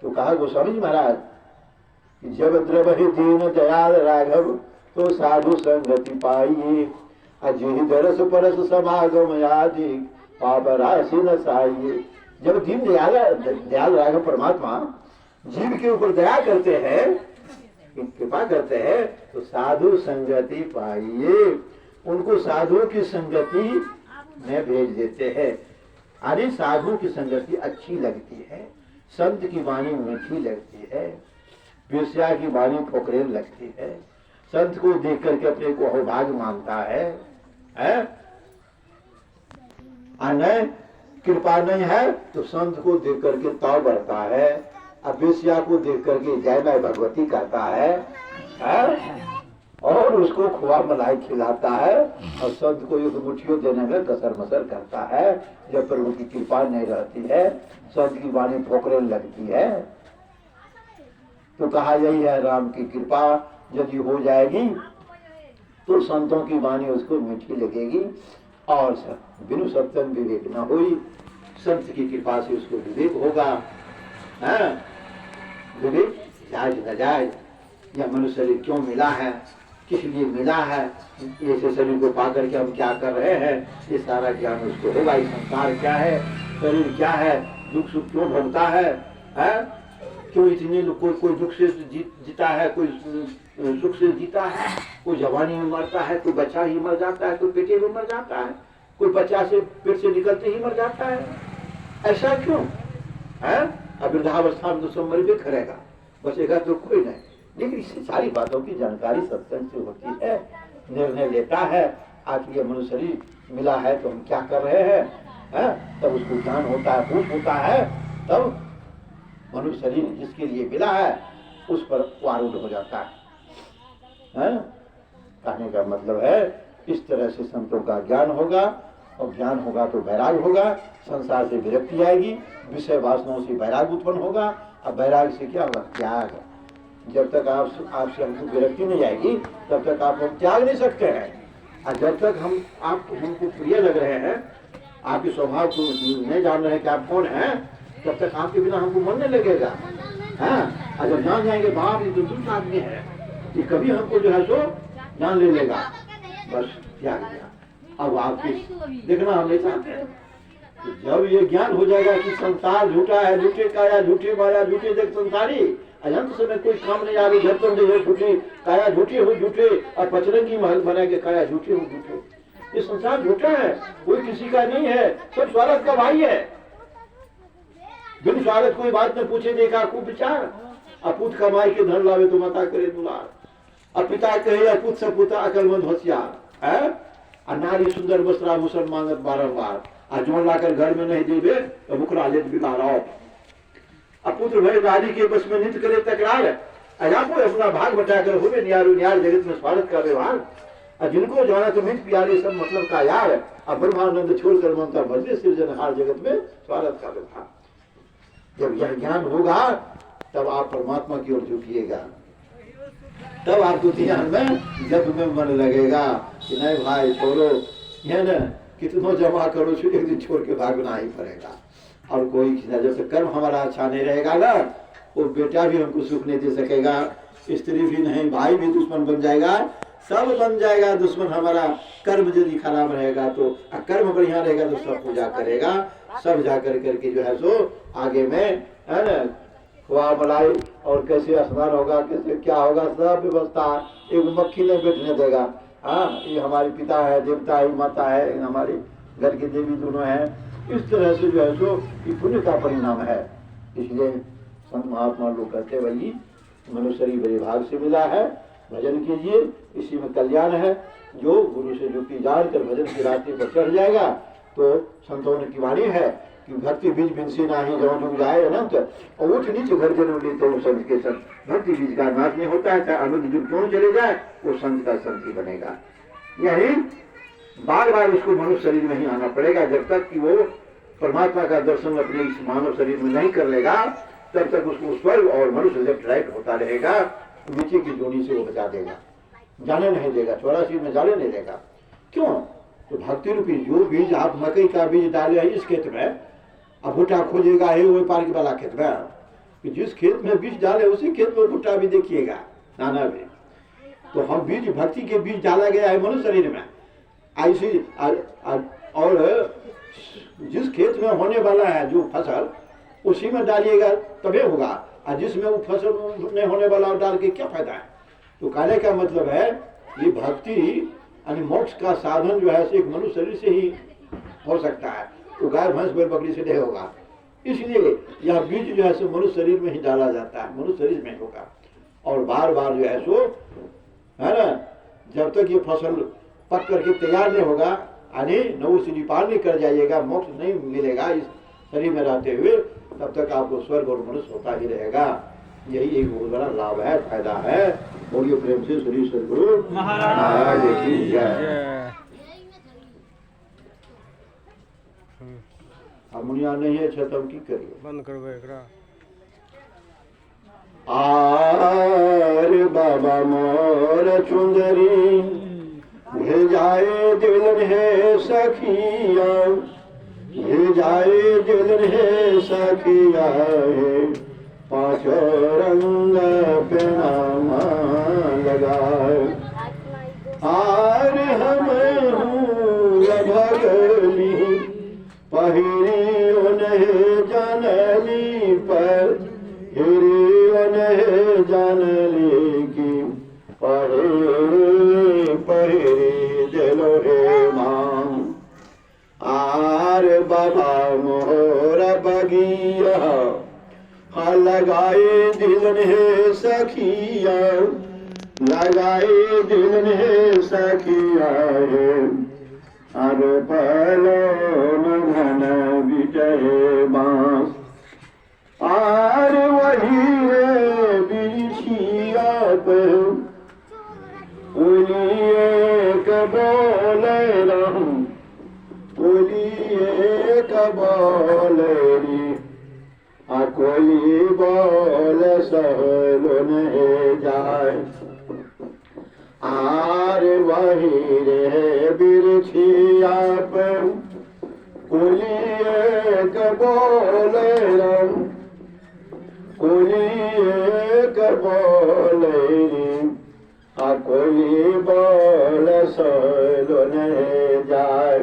तो कहा गोस्वामी जी महाराज, जब द्रवहि दीन दयाल राघव, तो साधु संगति पाइए, अजहि दरस परस समागम आदि, पाप राशि न साइए। जब दीन दयाल राघव परमात्मा जीव के ऊपर दया करते हैं, कृपा करते हैं, तो साधु संगति पाइए, उनको साधुओं की संगति में भेज देते हैं। अरे साधुओं की संगति अच्छी लगती है, संत की वाणी मीठी लगती है, वेश्या की वाणी ठोकरेल लगती है, संत को देख करके अपने को अहोभाग्य मानता है? नहीं, कृपा नहीं है तो संत को देख करके ताव बढ़ता है, अब वेश्या को देख करके जय मैं भगवती कहता है? और उसको खोआ मलाई खिलाता है, और संत को एक मुठियों देने में कसर मसर करता है। जब प्रभु की कृपा नहीं रहती है, संत की वाणी ठोकरें लगती है। तो कहा यही है, राम की कृपा यदि हो जाएगी तो संतों की वाणी उसको मीठी लगेगी, और बिनु सत्संग विवेक न हुई, संत की कृपा से उसको विवेक होगा। विवेक जायज न जायज, यह मनुष्य शरीर क्यों मिला है, किस लिए मिला है, ऐसे शरीर को पा करके हम क्या कर रहे हैं, ये सारा ज्ञान उसको होगा। ये संसार क्या है, शरीर क्या है, दुख सुख क्यों भोगता है, क्यों इतने लोग, कोई दुख से जीता है, कोई सुख से जीता है, कोई जवानी में मरता है, कोई बच्चा ही मर जाता है, कोई पेटे में मर जाता है, कोई बच्चा से पेट से निकलते ही मर जाता है, ऐसा क्यों है? अब वृद्धावस्था में तो सब मर भी करेगा, बचेगा तो कोई नहीं। लेकिन इससे सारी बातों की जानकारी सत्संग से होती है, निर्णय लेता है, आखिर ये मनुष्य शरीर मिला है तो हम क्या कर रहे हैं, तब उसको ज्ञान होता है, होश होता है, तब मनुष्य शरीर जिसके लिए मिला है उस पर आरूढ़ हो जाता है। कहने का मतलब है, इस तरह से संतों का ज्ञान होगा, और ज्ञान होगा तो वैराग होगा, संसार से विरक्ति आएगी, विषय वासनाओं से वैराग उत्पन्न होगा, अब वैराग से क्या होगा, त्याग। जब तक आपसे हमको विरक्ति नहीं आएगी तब तक आप हम त्याग नहीं सकते हैं, और जब तक आप हमको प्रिय लग रहे हैं, आपके स्वभाव को नहीं जान रहे हैं कि आप कौन हैं, तब तक आपके बिना हमको मन नहीं लगेगा। और जब जान जाएंगे बाप ये तो दूसरा आदमी है, कि कभी हमको जो है सो जान ले लेगा, बस त्याग दिया। अब आपके देखना हम नहीं चाहते हैं। तो जब ये ज्ञान हो जाएगा कि संसार झूठा है, झूठे काया झूठे माया झूठे देख संसारी, अनंत समय कोई काम नहीं आ रही, घर पर नहीं है झूठी काया झूठी हो झूठे, और पचरंगी महल बना के काया झूठी हो झूठे। ये संसार झूठा है, कोई किसी का नहीं है, सब स्वार्थ का भाई है। बिन स्वार्थ कोई बात न पूछे देखा खूब विचार, अपूत कमाई के धन लावे तो माता करे दुलार, और पिता कहे अपूत से पुता अकलमंद होशियार है, और नारी सुंदर वस्त्राभूषण मांगत बारंबार, और जो लाकर घर में नहीं देवे तो मुखरा लेत बिगाड़ो। अपुत्र भय नारी के बस में नित्य करे तकरार, को अपना भाग बटाकर हुए न्यारो न्यार जगत में स्वागत का व्यवहार, और जिनको जाना तो मित प्यारे सब मतलब का यार, और ब्रह्मानंद छोड़कर ममता भरते सृजनहार जगत में स्वागत का व्यवहार। जब यह ज्ञान होगा तब आप परमात्मा की ओर झुकिएगा, तब आपको ध्यान में जब में मन लगेगा कि नहीं भाई छोड़ो, यह न कितनों जमा करो, एक दिन छोड़ के भागना ही पड़ेगा। और कोई जब तक कर्म हमारा अच्छा नहीं रहेगा ना, वो बेटा भी हमको सुख नहीं दे सकेगा, स्त्री भी नहीं, भाई भी दुश्मन बन जाएगा, सब बन जाएगा दुश्मन हमारा। कर्म यदि खराब रहेगा तो, कर्म बढ़िया रहेगा तो सब पूजा करेगा, सब जा करके जो है सो आगे में है न खुआ मलाई, और कैसे स्नान होगा, कैसे क्या होगा, सब व्यवस्था, एक मक्खी नहीं बैठने देगा। हाँ, ये हमारे पिता है, देवता है, माता है, हमारे घर की देवी दोनों है। इस तरह से जो है सो ये पुण्य का परिणाम है। इसलिए संत महात्मा लोग कहते भाई मनुष्य शरीर बड़े भाग से मिला है, भजन कीजिए, इसी में कल्याण है। जो गुरु से जो की जानकर भजन की रास्ते पर चढ़ जाएगा तो संतों की वाणी है, कि भक्ति बीज बिनसी नाही जो जुग जाए अनंत और ऊंच नीच घर जरूर लेते हो संत के संत। भक्ति बीज का नाश नहीं होता है, चाहे अनंत जुग क्यों चले जाए वो संत का संत ही बनेगा। यही बार बार उसको मनुष्य शरीर में ही आना पड़ेगा। जब तक कि वो परमात्मा का दर्शन अपने इस मानव शरीर में नहीं कर लेगा तब तक उसको स्वर्ग और मनुष्य लेफ्ट राइट होता रहेगा। नीचे की जोड़ी से वो बचा देगा, जाने नहीं देगा, 84 में जाने नहीं देगा। क्यों? तो भक्ति रूपी जो बीज आप मकई का बीज डाले हैं इस खेत में, अब भुट्टा खोजेगा है वही पार के वाला खेत में, कि जिस खेत में बीज डाले उसी खेत में भुट्टा भी देखिएगा नाना भी। तो हम बीज भक्ति के बीज डाला गया है मनुष्य शरीर में ऐसी और जिस खेत में होने वाला है जो फसल उसी में डालिएगा तभी होगा, और जिसमें वो फसल नहीं होने वाला डाल के क्या फायदा है। तो कहने का मतलब है ये भक्ति यानी मोक्ष का साधन जो है एक मनुष्य शरीर से ही हो सकता है, तो गाय भैंस बैल बकरी से नहीं होगा। इसलिए यह बीज जो है सो मनुष्य शरीर में ही डाला जाता है, मनुष्य शरीर में होगा। और बार बार जो है सो है ना, जब तक ये फसल पक करके तैयार नहीं होगा यानी नौ सीढ़ी पार नहीं कर जाइएगा, मोक्ष नहीं मिलेगा इस शरीर में रहते हुए, तब तक आपको स्वर्ग और मनुष्य होता ही रहेगा। यही एक बहुत बड़ा लाभ है, फायदा है। बोलिए प्रेम से श्री सद्गुरु महाराज की जय। हारमोनिया नहीं है छतम की करिए बंद करबो एकरा। आर बाबा मोर चुंदरी भेजाए दिलन है सखिया, भेजाए दिलन है सखिया है, पांच रंग पे नाम लगाए। आर हम भगली पहिरी उन्हें जानली पर, हिरी उन्हें जानली की पहिरी पहिरी दिलो हे मां। आर बाबा मोर बगिया लगाए दिलन है सखिया, लगाए दिलन है सखिया है, हर पलो घन विजय बांस। आर वही रे बिछिया पर उलिए कबोले रहूं, उलिए कबोले कोई बोल सहलो नहीं जाए। आर वही रे बिरछिया पर कुलिए बोले रम, कुलिए बोले कोई बोल सहलो नहीं जाए।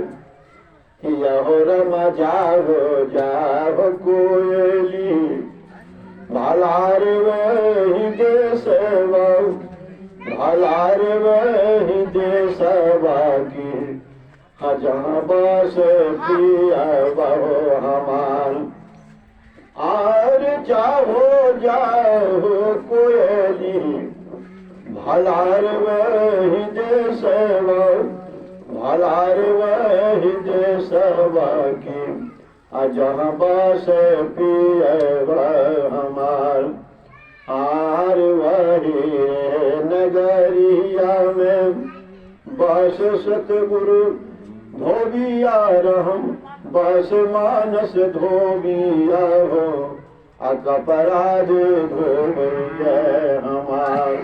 यहो रमा जाहो जाहो कोयली भालार वही देशवा, भालार वही देशवा की जहाँ बस पिया बहो हमार। आर जाहो जाहो कोयली भालार वही देशवा, भालार वही देशवा की जहाँ बस पियवा हमार। आर वही नगरिया में बस सतगुरु धोबिया रहम, बस मानस धोबिया हो कपराध धोबिया हमार।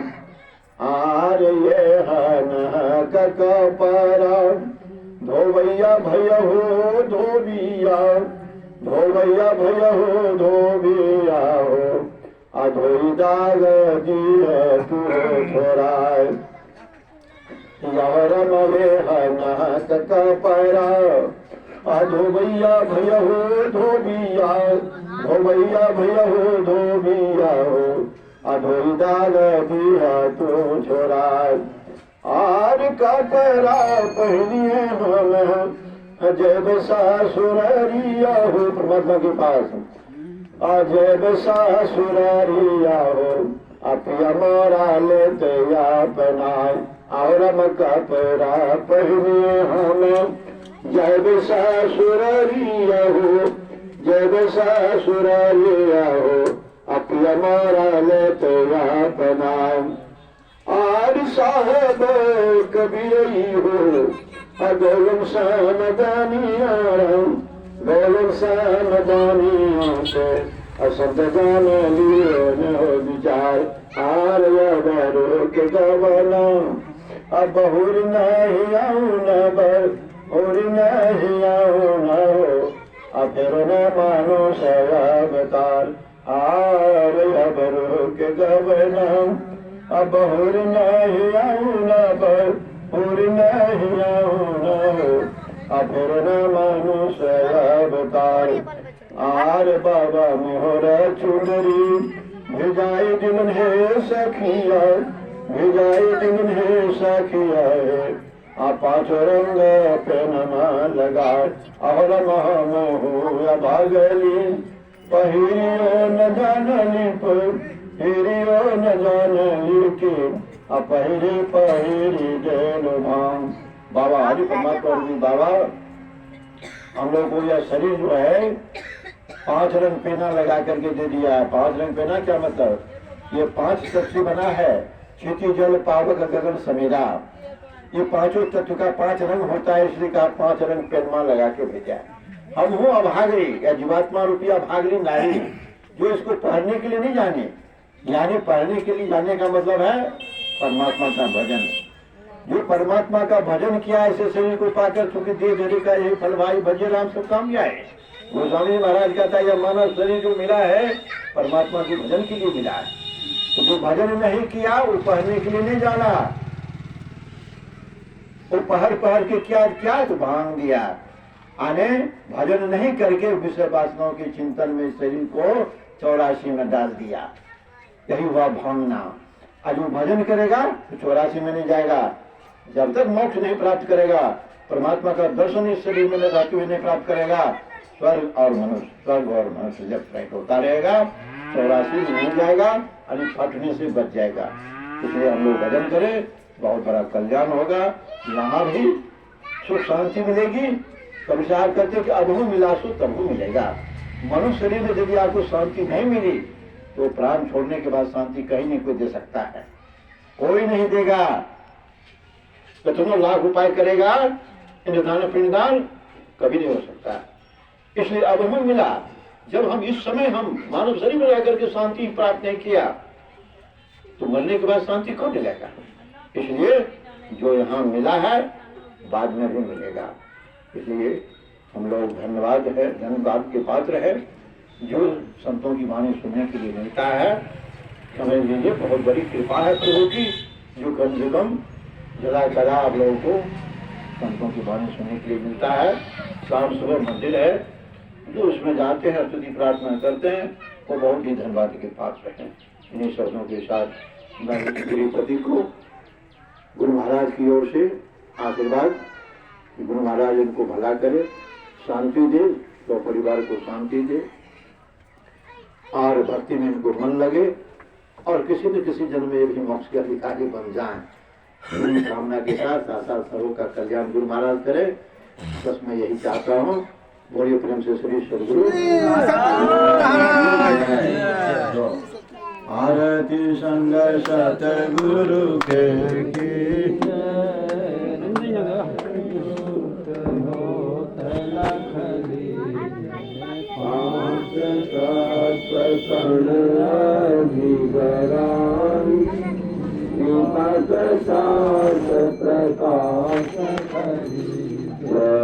आर ये हन कपरा धोबैया भैया हो धोबिया, धोबैया भैया हो धोबिया हो अधोई दाग दिए तू छोराए। यहर मगे हन कपरा धोबैया भैया हो धोबिया, धोबैया भैया हो धोबिया हो अधोई दाग दिया तू छोराए। आर कपरा पहनिए हम जब सासुरिया हो परमात्मा के पास, जब सासुरिया हो अपिया मोरा लेते अपनाए। और हम कपरा पहनिए हम जब सासुरिया हो जब ससुरालिया हो अपना मारा लेते अपना आर साहेब कबीर हो अगोलम सामदानियाम गोलम सामदानियों से असद जाने लिए न हो विचार आर यारो के गवना अब हुर नहीं आऊं न बर हुर नहीं आऊं न हो अब फिर न मानो सयाबतार आर यारो के गवना अब हुर नहीं आऊं न बर हुर नहीं आऊं न हो अब फिर न मानो सयाबतार आर बाबा मोहरा चुनरी भिजाई दिन है सखिया भिजाई दिन है सखिया आ पाँच रंग पे नमा लगा और महमोह भागली पहिरियो न जानली पहिरियो न जानली के आ पहिरी जैन भाम बाबा हरि परमात्मा जी बाबा हम लोग को यह शरीर जो है 5 रंग पेना लगा करके दे दिया है। 5 रंग पेना क्या मतलब ये 5 तत्व से बना है क्षिति जल पावक गगन समेरा ये पांचों तत्व का 5 रंग होता है इसलिए कहा 5 रंग पेनमा लगा के भेजा है। हम हूँ अभागरी या जीवात्मा रूपी अभागरी नारी जो इसको पढ़ने के लिए नहीं जाने यानी पढ़ने के लिए जाने का मतलब है परमात्मा का भजन जो परमात्मा का भजन किया ऐसे शरीर को पाकर चूंकि दे देने का यही फल भाई भजे राम सब काम किया है। गोस्वामी महाराज कहता है यह मानव शरीर जो मिला है परमात्मा के भजन के लिए मिला है। तो जो भजन नहीं किया वो पढ़ने के लिए नहीं जाना वो पहर के क्या तो भांग दिया आने भजन नहीं करके विषय वासनाओं के चिंतन में शरीर को 84 में डाल दिया यही हुआ भांगना। आज वो भजन करेगा तो 84 में नहीं जाएगा जब तक मोक्ष नहीं प्राप्त करेगा परमात्मा का दर्शन इस शरीर में रहते हुए नहीं प्राप्त करेगा स्वर्ग और मनुष्य जब प्रकट होता रहेगा 84 में नहीं जाएगा और फटने से बच जाएगा। इसलिए हम लोग भजन करें बहुत बड़ा कल्याण होगा यहाँ भी सुख शांति मिलेगी। कभी से आप कहते कि अब मिला सो तब मिलेगा। मनुष्य शरीर में यदि आपको शांति नहीं मिली तो प्राण छोड़ने के बाद शांति कहीं नहीं कोई दे सकता है कोई नहीं देगा। कितनों लाख उपाय करेगा दान पिंडदान कभी नहीं हो सकता। इसलिए अब हमें मिला जब हम इस समय हम मानव शरीर में रहकर के शांति प्राप्त नहीं किया तो मरने के बाद शांति कौन मिलेगा। इसलिए जो यहाँ मिला है बाद में भी मिलेगा। इसलिए हम लोग धन्यवाद के पात्र है जो संतों की वाणी सुनने के लिए मिलता है। समझ लीजिए बहुत बड़ी कृपा है प्रभु की जो कम से कम जला करा आप लोगों को संतों की वाणी सुनने के लिए मिलता है। शाम सुबह मंदिर है जो उसमें जाते हैं स्तुति प्रार्थना करते हैं वो बहुत ही धन्यवाद के पात्र हैं। इन्हीं शब्दों के साथ मैं श्रीपति को गुरु महाराज की ओर से आशीर्वाद गुरु महाराज इनको भला करे शांति दे तो परिवार को शांति दे और भक्ति में इनको मन लगे और किसी न किसी जन्म में भी मोक्ष के अधिकारी बन जाएं। कामना के साथ सर्वों का कल्याण गुरु महाराज करे बस मैं यही चाहता हूँ। बोलिए प्रेम से श्री सद्गुरु आरती संग सतगुरु के प्रकाश